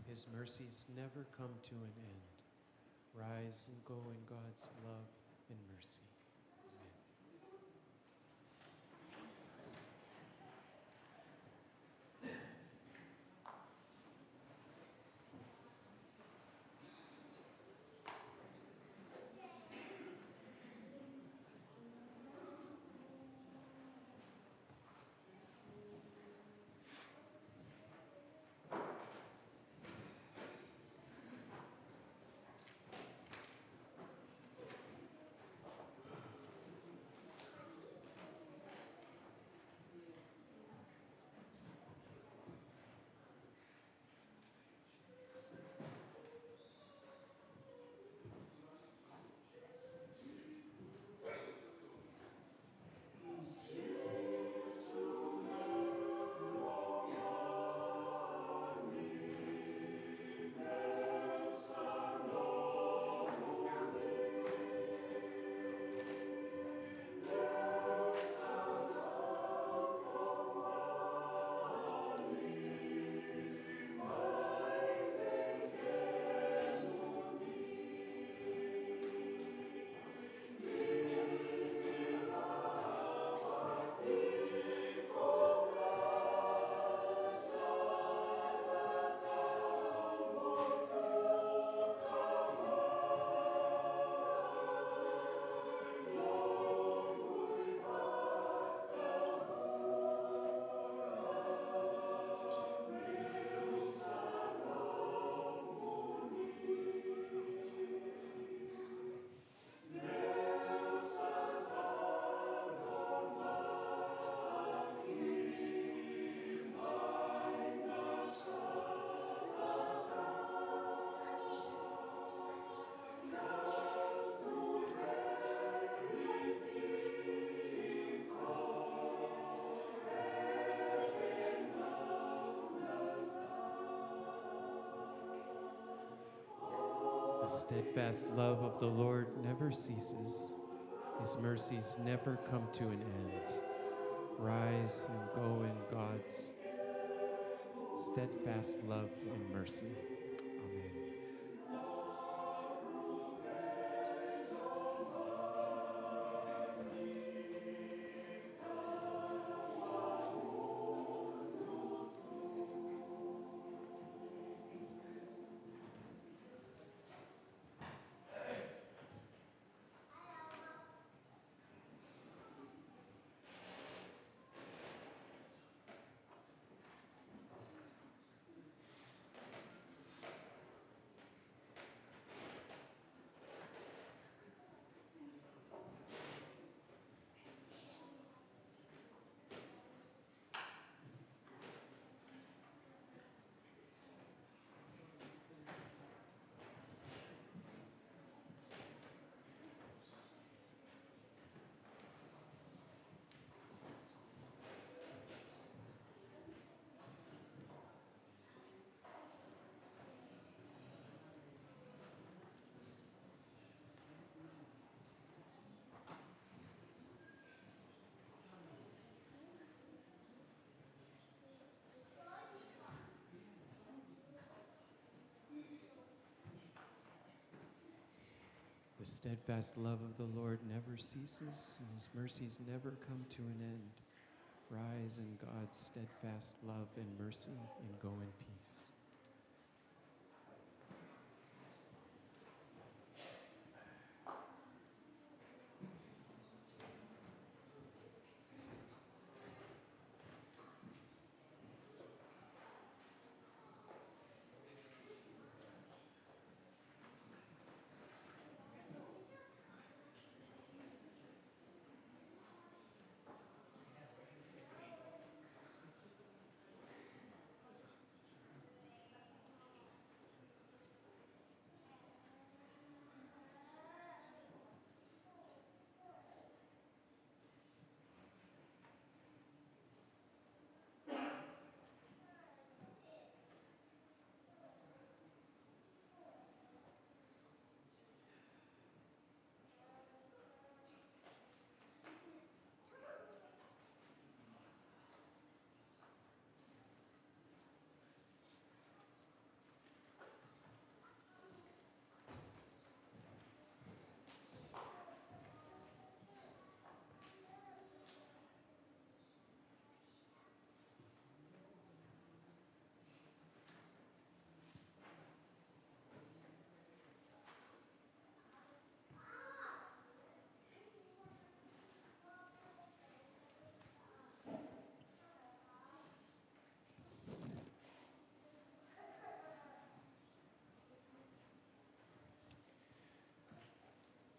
His mercies never come to an end. Rise and go in God's love and mercy. The steadfast love of the Lord never ceases. His mercies never come to an end. Rise and go in God's steadfast love and mercy. Amen. The steadfast love of the Lord never ceases, and his mercies never come to an end. Rise in God's steadfast love and mercy, and go in peace.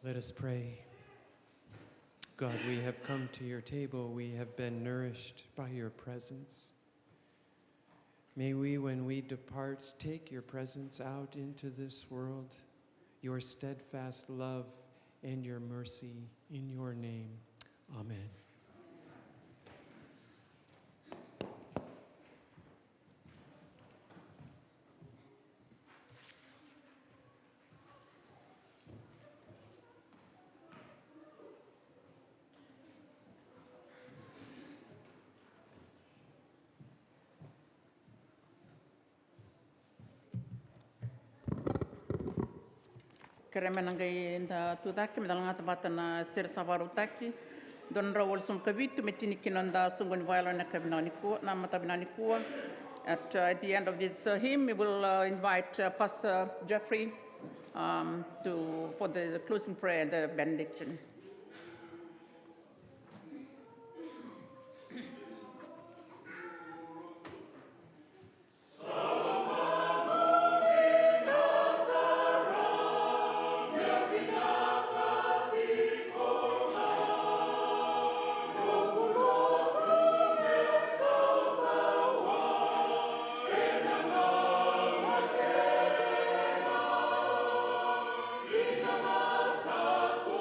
Let us pray. God, we have come to your table. We have been nourished by your presence. May we, when we depart, take your presence out into this world, your steadfast love and your mercy in your name. Amen. Keremenangai da tudaki medalanga tabatana ser savarutaki don rawol sum kavitu metini kinanda sungoni vailo na kabinani ku na matabinani ku. At the end of this hymn, we will invite Pastor Jeffrey for the closing prayer and the benediction. Inamasaku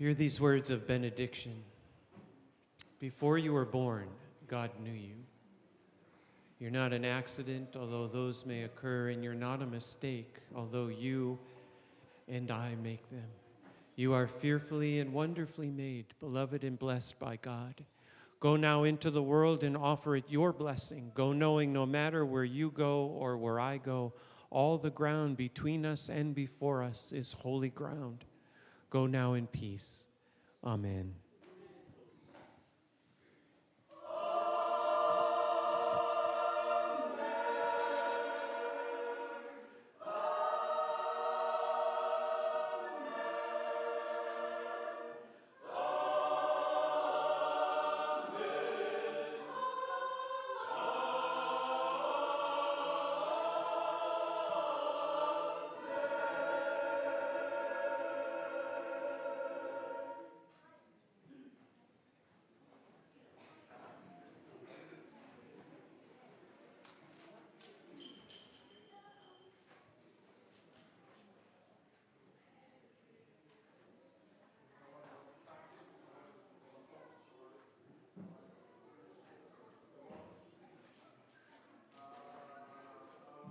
Hear these words of benediction. Before you were born, God knew you. You're not an accident, although those may occur, and you're not a mistake, although you and I make them. You are fearfully and wonderfully made, beloved and blessed by God. Go now into the world and offer it your blessing. Go knowing no matter where you go or where I go, all the ground between us and before us is holy ground. Go now in peace. Amen.